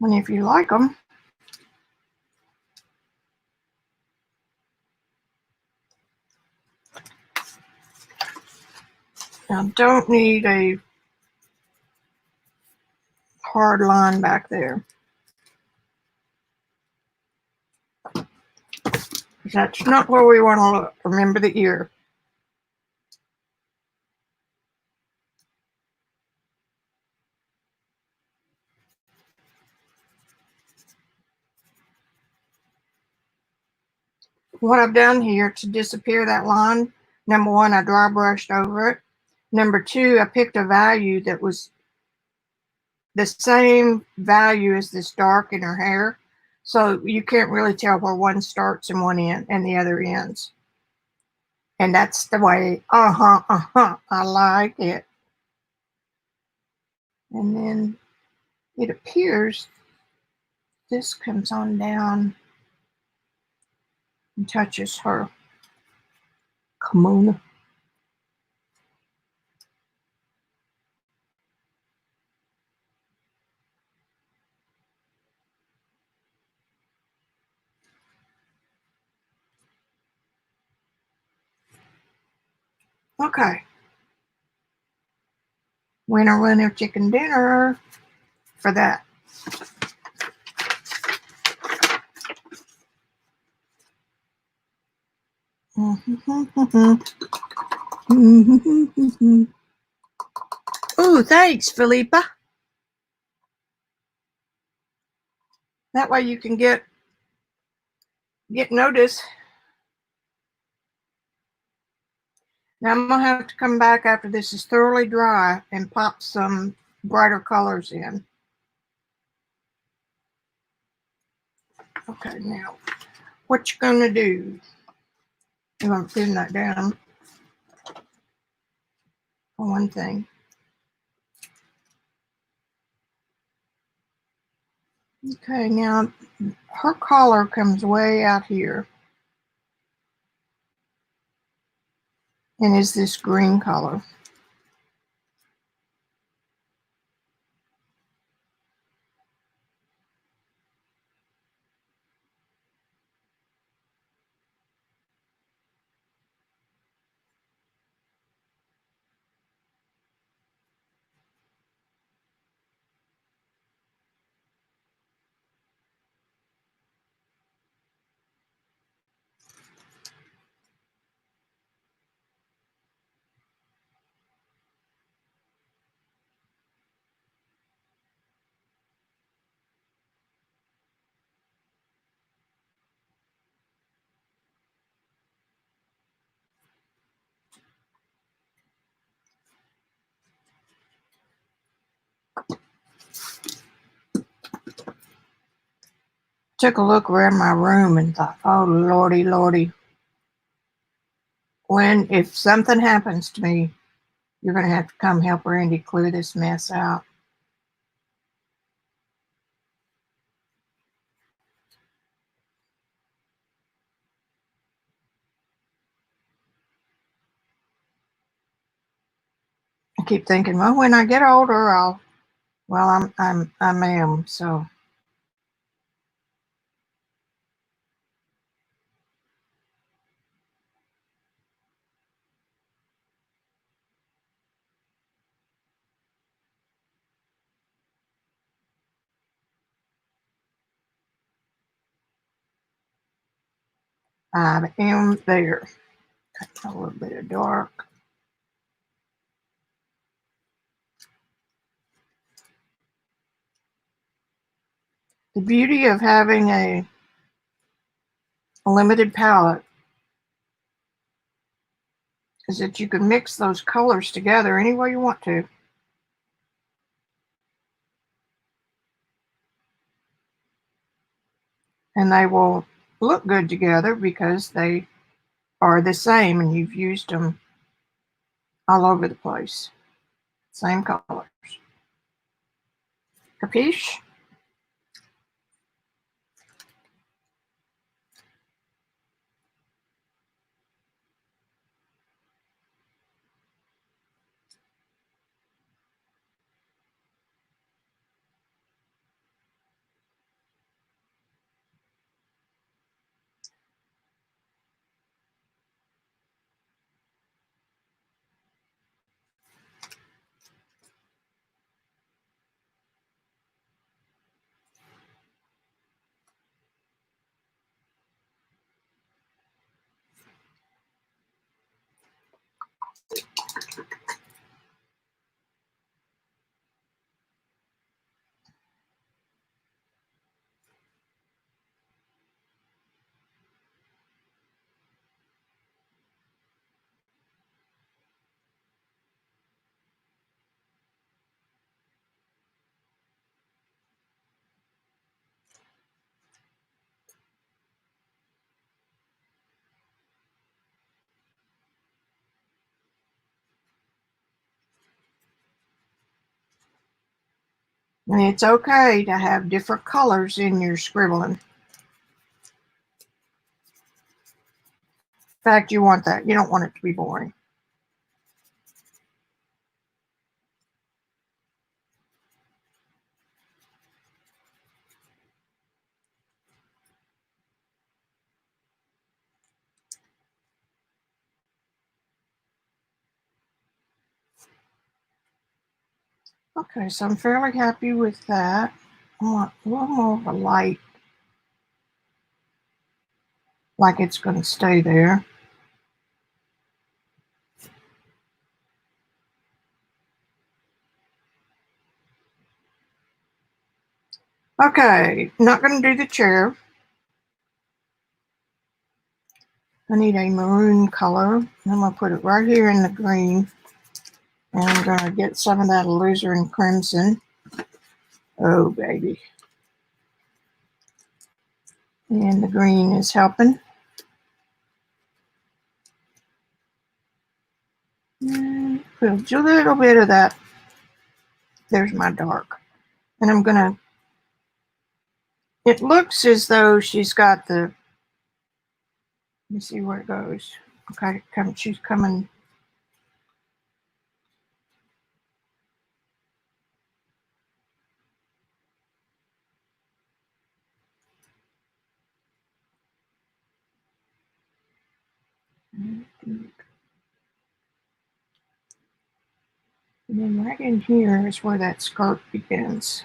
and if you like them, I don't need a hard line back there. That's not where we want to look. Remember the ear. What I've done here to disappear that line, number one, I dry brushed over it. Number two, I picked a value that was the same value as this dark in her hair. So you can't really tell where one starts and one end and the other ends. And that's the way, I like it. And then it appears this comes on down and touches her kimono. Okay. Winner, winner, chicken dinner for that. Oh, thanks, Philippa. That way you can get notice. Now I'm going to have to come back after this is thoroughly dry and pop some brighter colors in. Okay, now what you're going to do, you're going to pin that down for one thing. Okay, now her collar comes way out here and is this green color. Took a look around my room and thought, oh lordy, lordy. If something happens to me, you're going to have to come help Randy clear this mess out. I keep thinking, well, when I get older, I am, so. I am there. A little bit of dark. The beauty of having a limited palette is that you can mix those colors together any way you want to. And they will look good together because they are the same and you've used them all over the place. Same colors. Capiche? And it's okay to have different colors in your scribbling. In fact, you want that. You don't want it to be boring. Okay, so I'm fairly happy with that. I want a little more of a light, like it's going to stay there. Okay, not going to do the chair. I need a maroon color. I'm going to put it right here in the green. And I'm going to get some of that alizarin crimson. Oh, baby. And the green is helping. And put a little bit of that. There's my dark. And I'm going to, it looks as though she's got the, let me see where it goes. Okay, she's coming. And then right in here is where that skirt begins,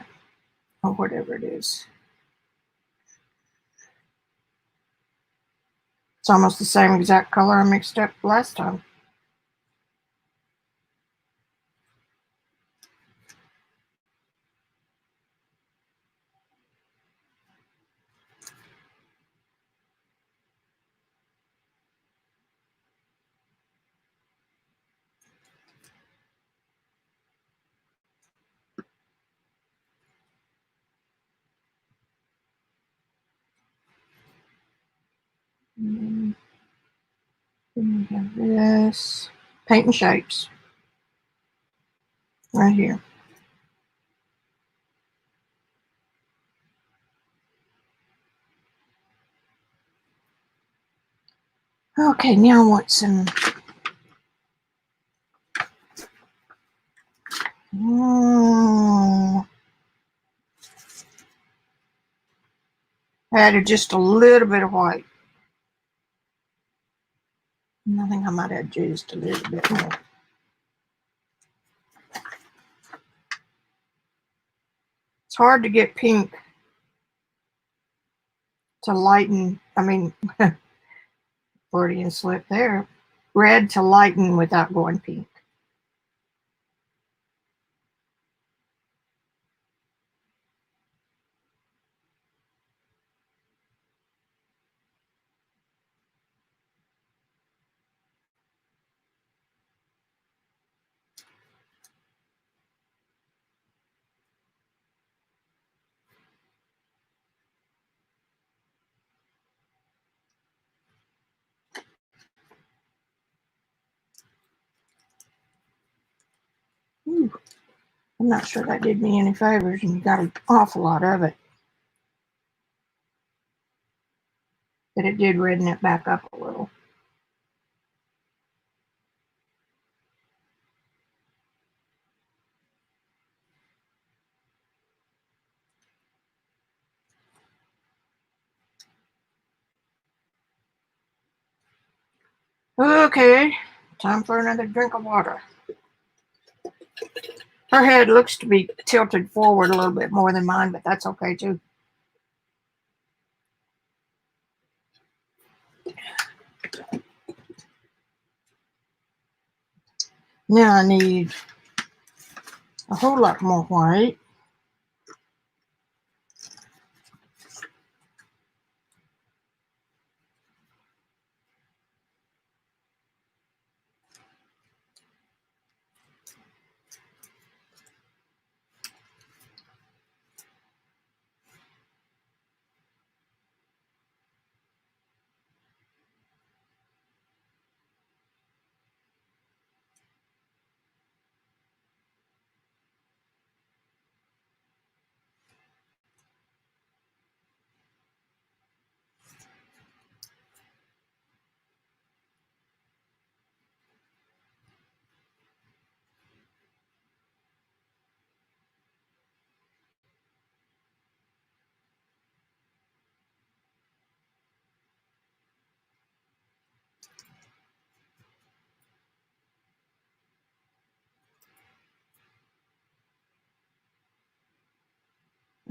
or whatever it is. It's almost the same exact color I mixed up last time. And then we have this, painting shapes, right here. Okay, now I want some added just a little bit of white. I think I might add just a little bit more. It's hard to get pink to lighten, Freudian slip there. Red to lighten without going pink. Ooh, I'm not sure that did me any favors, and you got an awful lot of it. But it did redden it back up a little. Okay, time for another drink of water. Her head looks to be tilted forward a little bit more than mine, but that's okay too. Now I need a whole lot more white.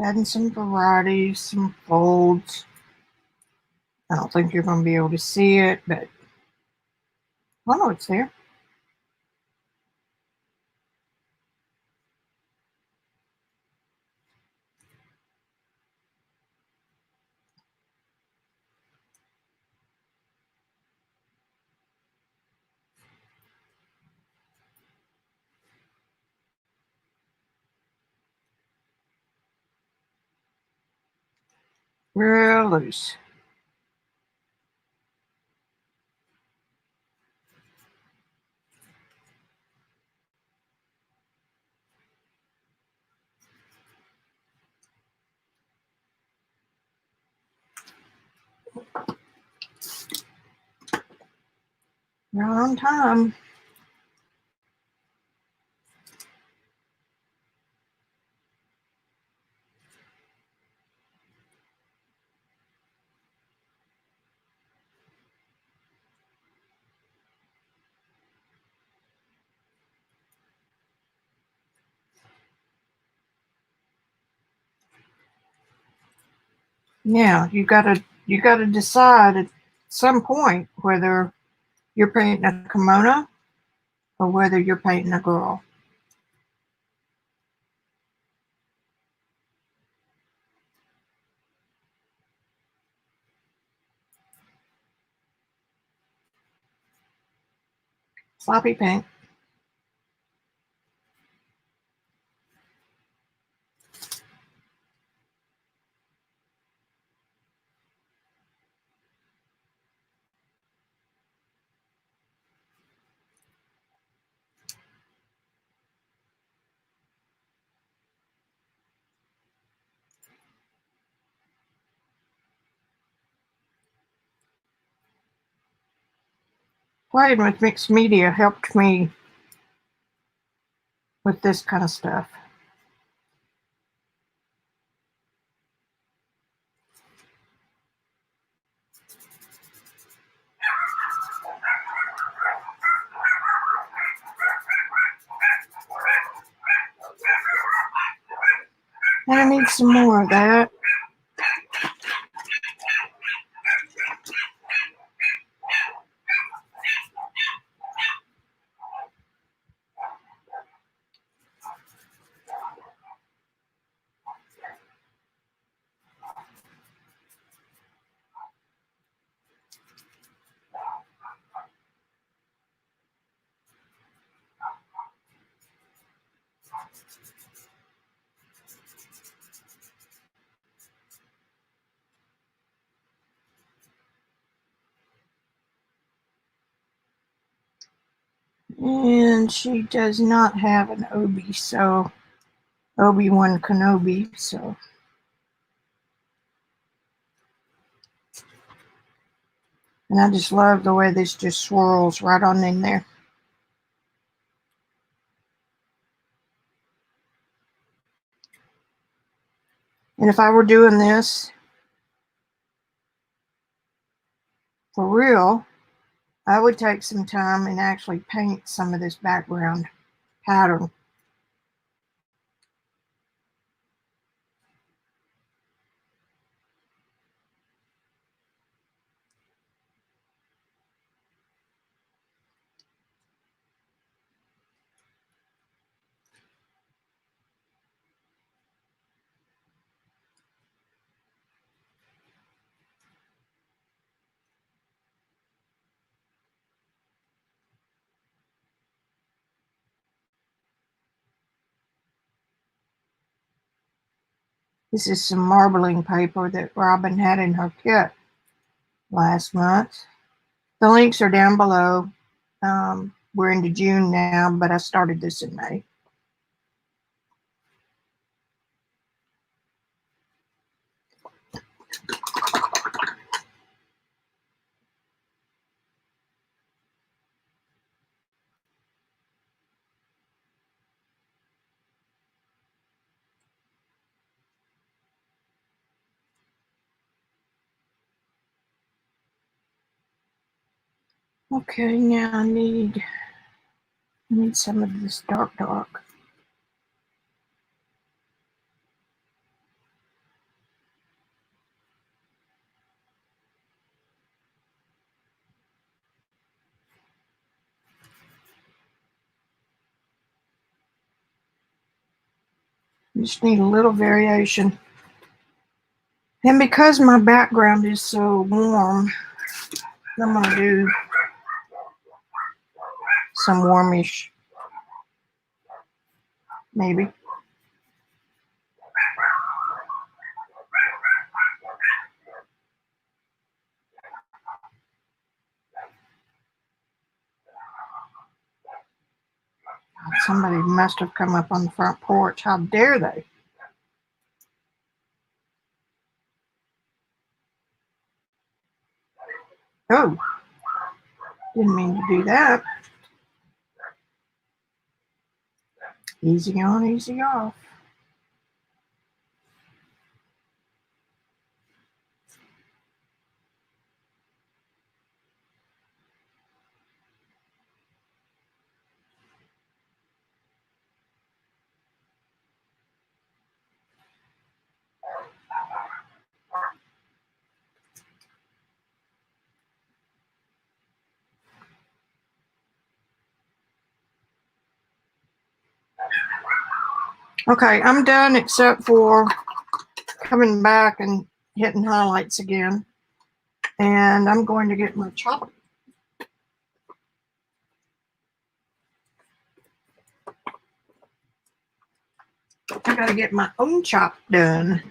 Adding some variety, some folds. I don't think you're going to be able to see it, but I know it's there. real loose. Right on time. Now you gotta decide at some point whether you're painting a kimono or whether you're painting a girl. Sloppy paint. Playing with mixed media helped me with this kind of stuff. And I need some more of that. And she does not have an Obi, so Obi-Wan Kenobi, so. And I just love the way this just swirls right on in there. And if I were doing this for real, I would take some time and actually paint some of this background pattern. This is some marbling paper that Robyn had in her kit last month. The links are down below. We're into June now, but I started this in May. Okay, now I need some of this dark. Just need a little variation. And because my background is so warm, I'm going to do some warmish, maybe. Somebody must have come up on the front porch. How dare they? Oh, didn't mean to do that. Easy on, easy off. Okay, I'm done except for coming back and hitting highlights again. And I'm going to get my chopper. I gotta get my own chop done.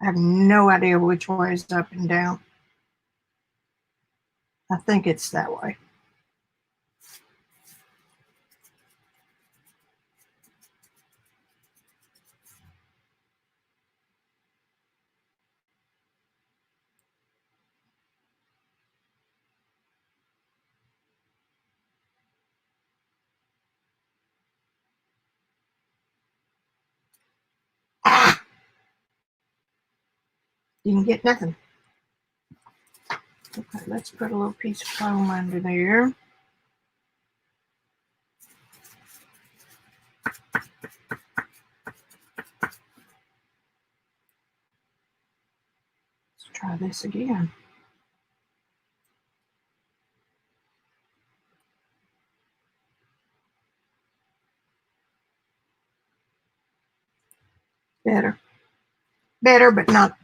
I have no idea which way is up and down. I think it's that way. Ah! Didn't get nothing. Okay, let's put a little piece of foam under there. Let's try this again. Better. Better, but not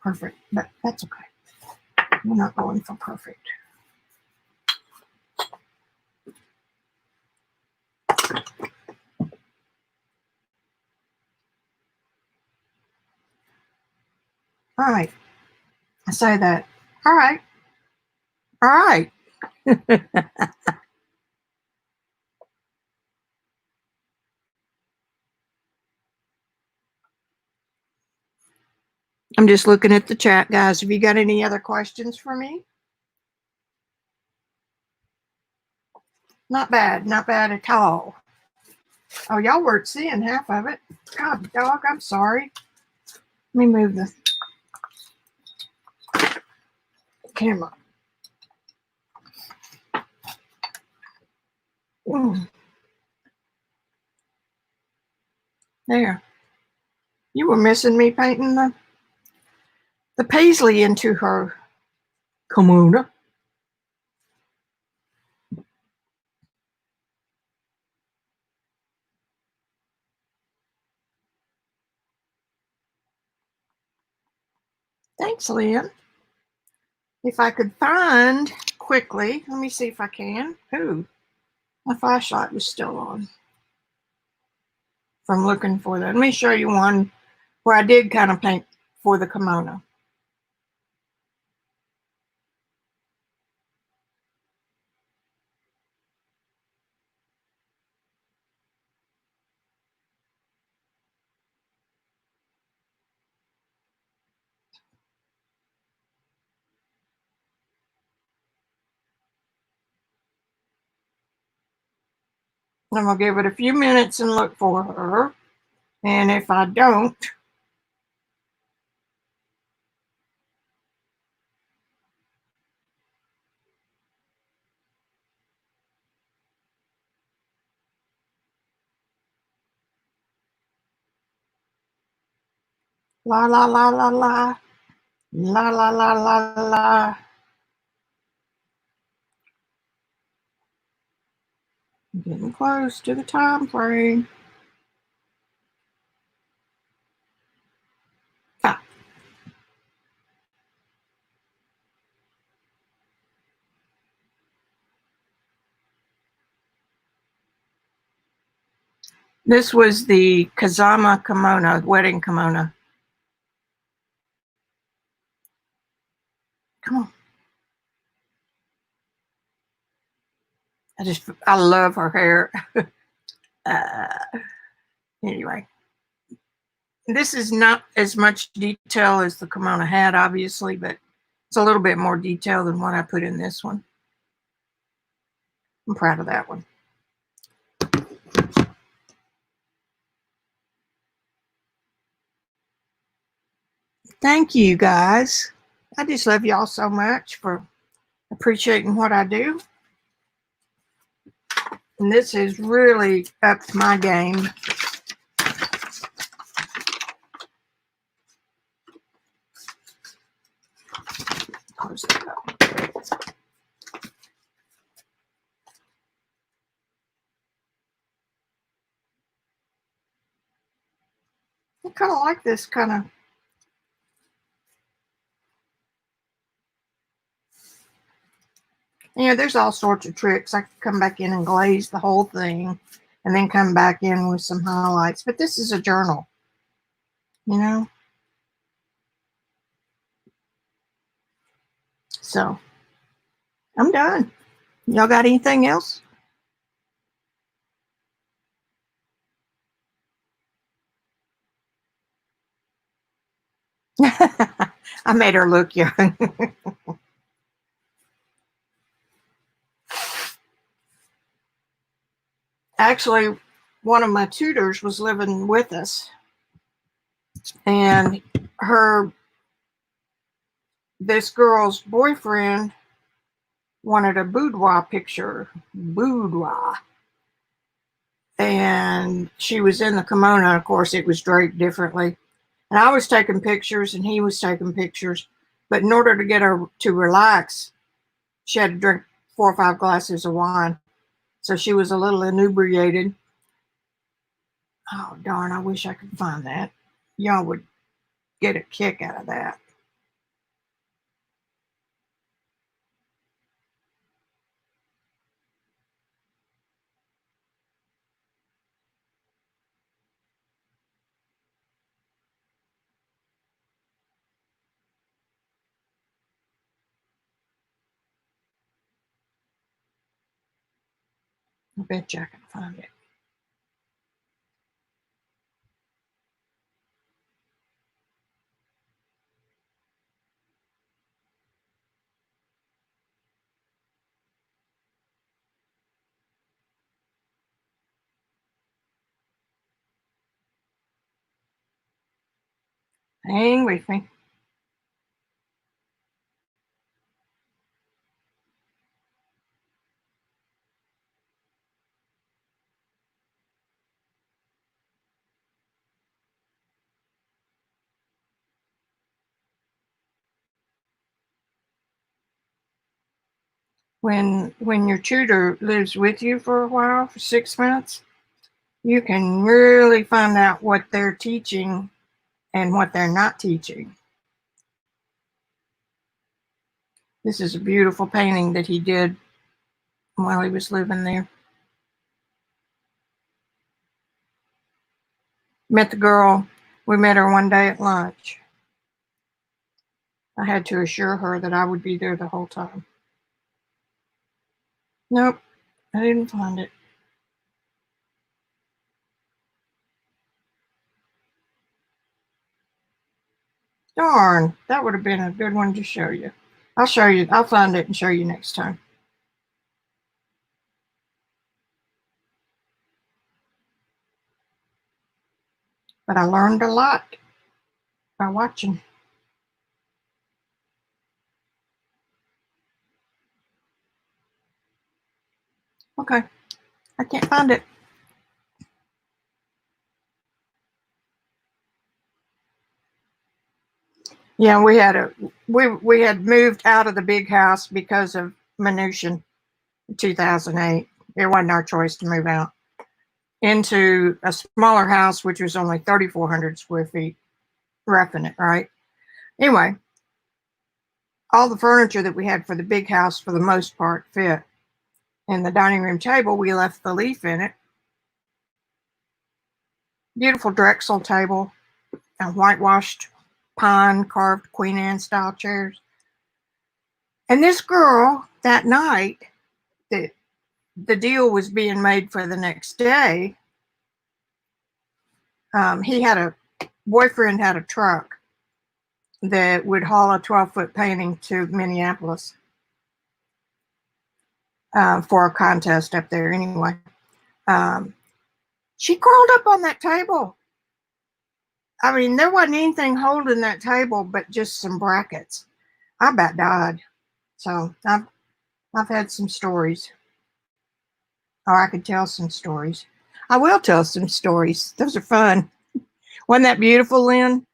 perfect. But that's okay. We're not going for perfect. All right. I say that. All right. All right. I'm just looking at the chat, guys. Have you got any other questions for me? Not bad. Not bad at all. Oh, y'all weren't seeing half of it. God, dog, I'm sorry. Let me move the camera. There. You were missing me painting the paisley into her kimono. Thanks, Lynn. If I could find quickly, let me see if I can. Ooh, my flashlight was still on from looking for that. Let me show you one where I did kind of paint for the kimono. I'm going to give it a few minutes and look for her. And if I don't, la la la la la, la la la la la. I'm getting close to the time frame. Ah. This was the Kazama kimono, wedding kimono. Come on. I love her hair. Anyway, this is not as much detail as the kimono had, obviously, but it's a little bit more detail than what I put in this one. I'm proud of that one. Thank you, guys. I just love y'all so much for appreciating what I do. And this has really upped my game. Close that up. I kind of like this kind of. You know, there's all sorts of tricks. I could come back in and glaze the whole thing and then come back in with some highlights. But this is a journal, you know. So, I'm done. Y'all got anything else? I made her look young. Actually, one of my tutors was living with us, and this girl's boyfriend wanted a boudoir picture. Boudoir. And she was in the kimono. Of course, it was draped differently. And I was taking pictures and he was taking pictures. But in order to get her to relax, she had to drink 4 or 5 glasses of wine. So she was a little inebriated. Oh, darn, I wish I could find that. Y'all would get a kick out of that. I bet you I can find it. Hang with me. When your tutor lives with you for a while, for 6 months, you can really find out what they're teaching and what they're not teaching. This is a beautiful painting that he did while he was living there. Met the girl. We met her one day at lunch. I had to assure her that I would be there the whole time. Nope, I didn't find it. Darn, that would have been a good one to show you. I'll show you. I'll find it and show you next time. But I learned a lot by watching. Okay, I can't find it. Yeah, we had moved out of the big house because of Minution in 2008. It wasn't our choice to move out into a smaller house, which was only 3,400 square feet. Roughing it, right? Anyway, all the furniture that we had for the big house, for the most part, fit. And the dining room table, we left the leaf in it. beautiful Drexel table and whitewashed pine carved Queen Anne style chairs. And this girl, that night, the deal was being made for the next day. He had a boyfriend had a truck that would haul a 12-foot painting to Minneapolis for a contest up there anyway. She crawled up on that table. I mean, there wasn't anything holding that table but just some brackets. I about died. So I've had some stories. Or I could tell some stories. I will tell some stories. Those are fun. Wasn't that beautiful, Lynn?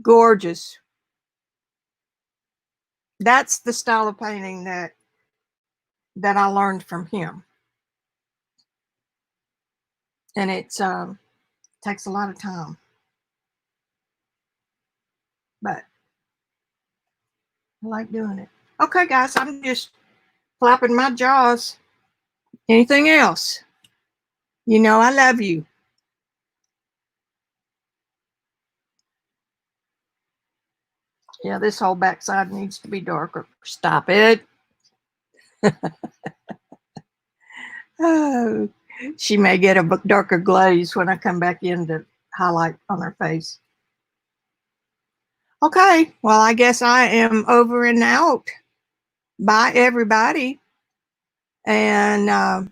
Gorgeous. That's the style of painting that I learned from him. And it takes a lot of time. But I like doing it. Okay, guys, I'm just flapping my jaws. Anything else? You know I love you. Yeah, this whole backside needs to be darker. Stop it. Oh, she may get a darker glaze when I come back in to highlight on her face. Okay, well, I guess I am over and out. Bye, everybody. And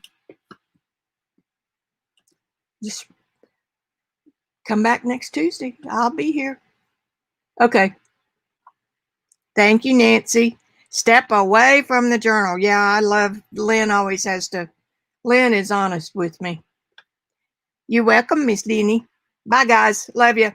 just come back next Tuesday. I'll be here. Okay. Thank you, Nancy. Step away from the journal. Yeah, I love Lynn always has to. Lynn is honest with me. You're welcome, Miss Lenny. Bye, guys. Love you.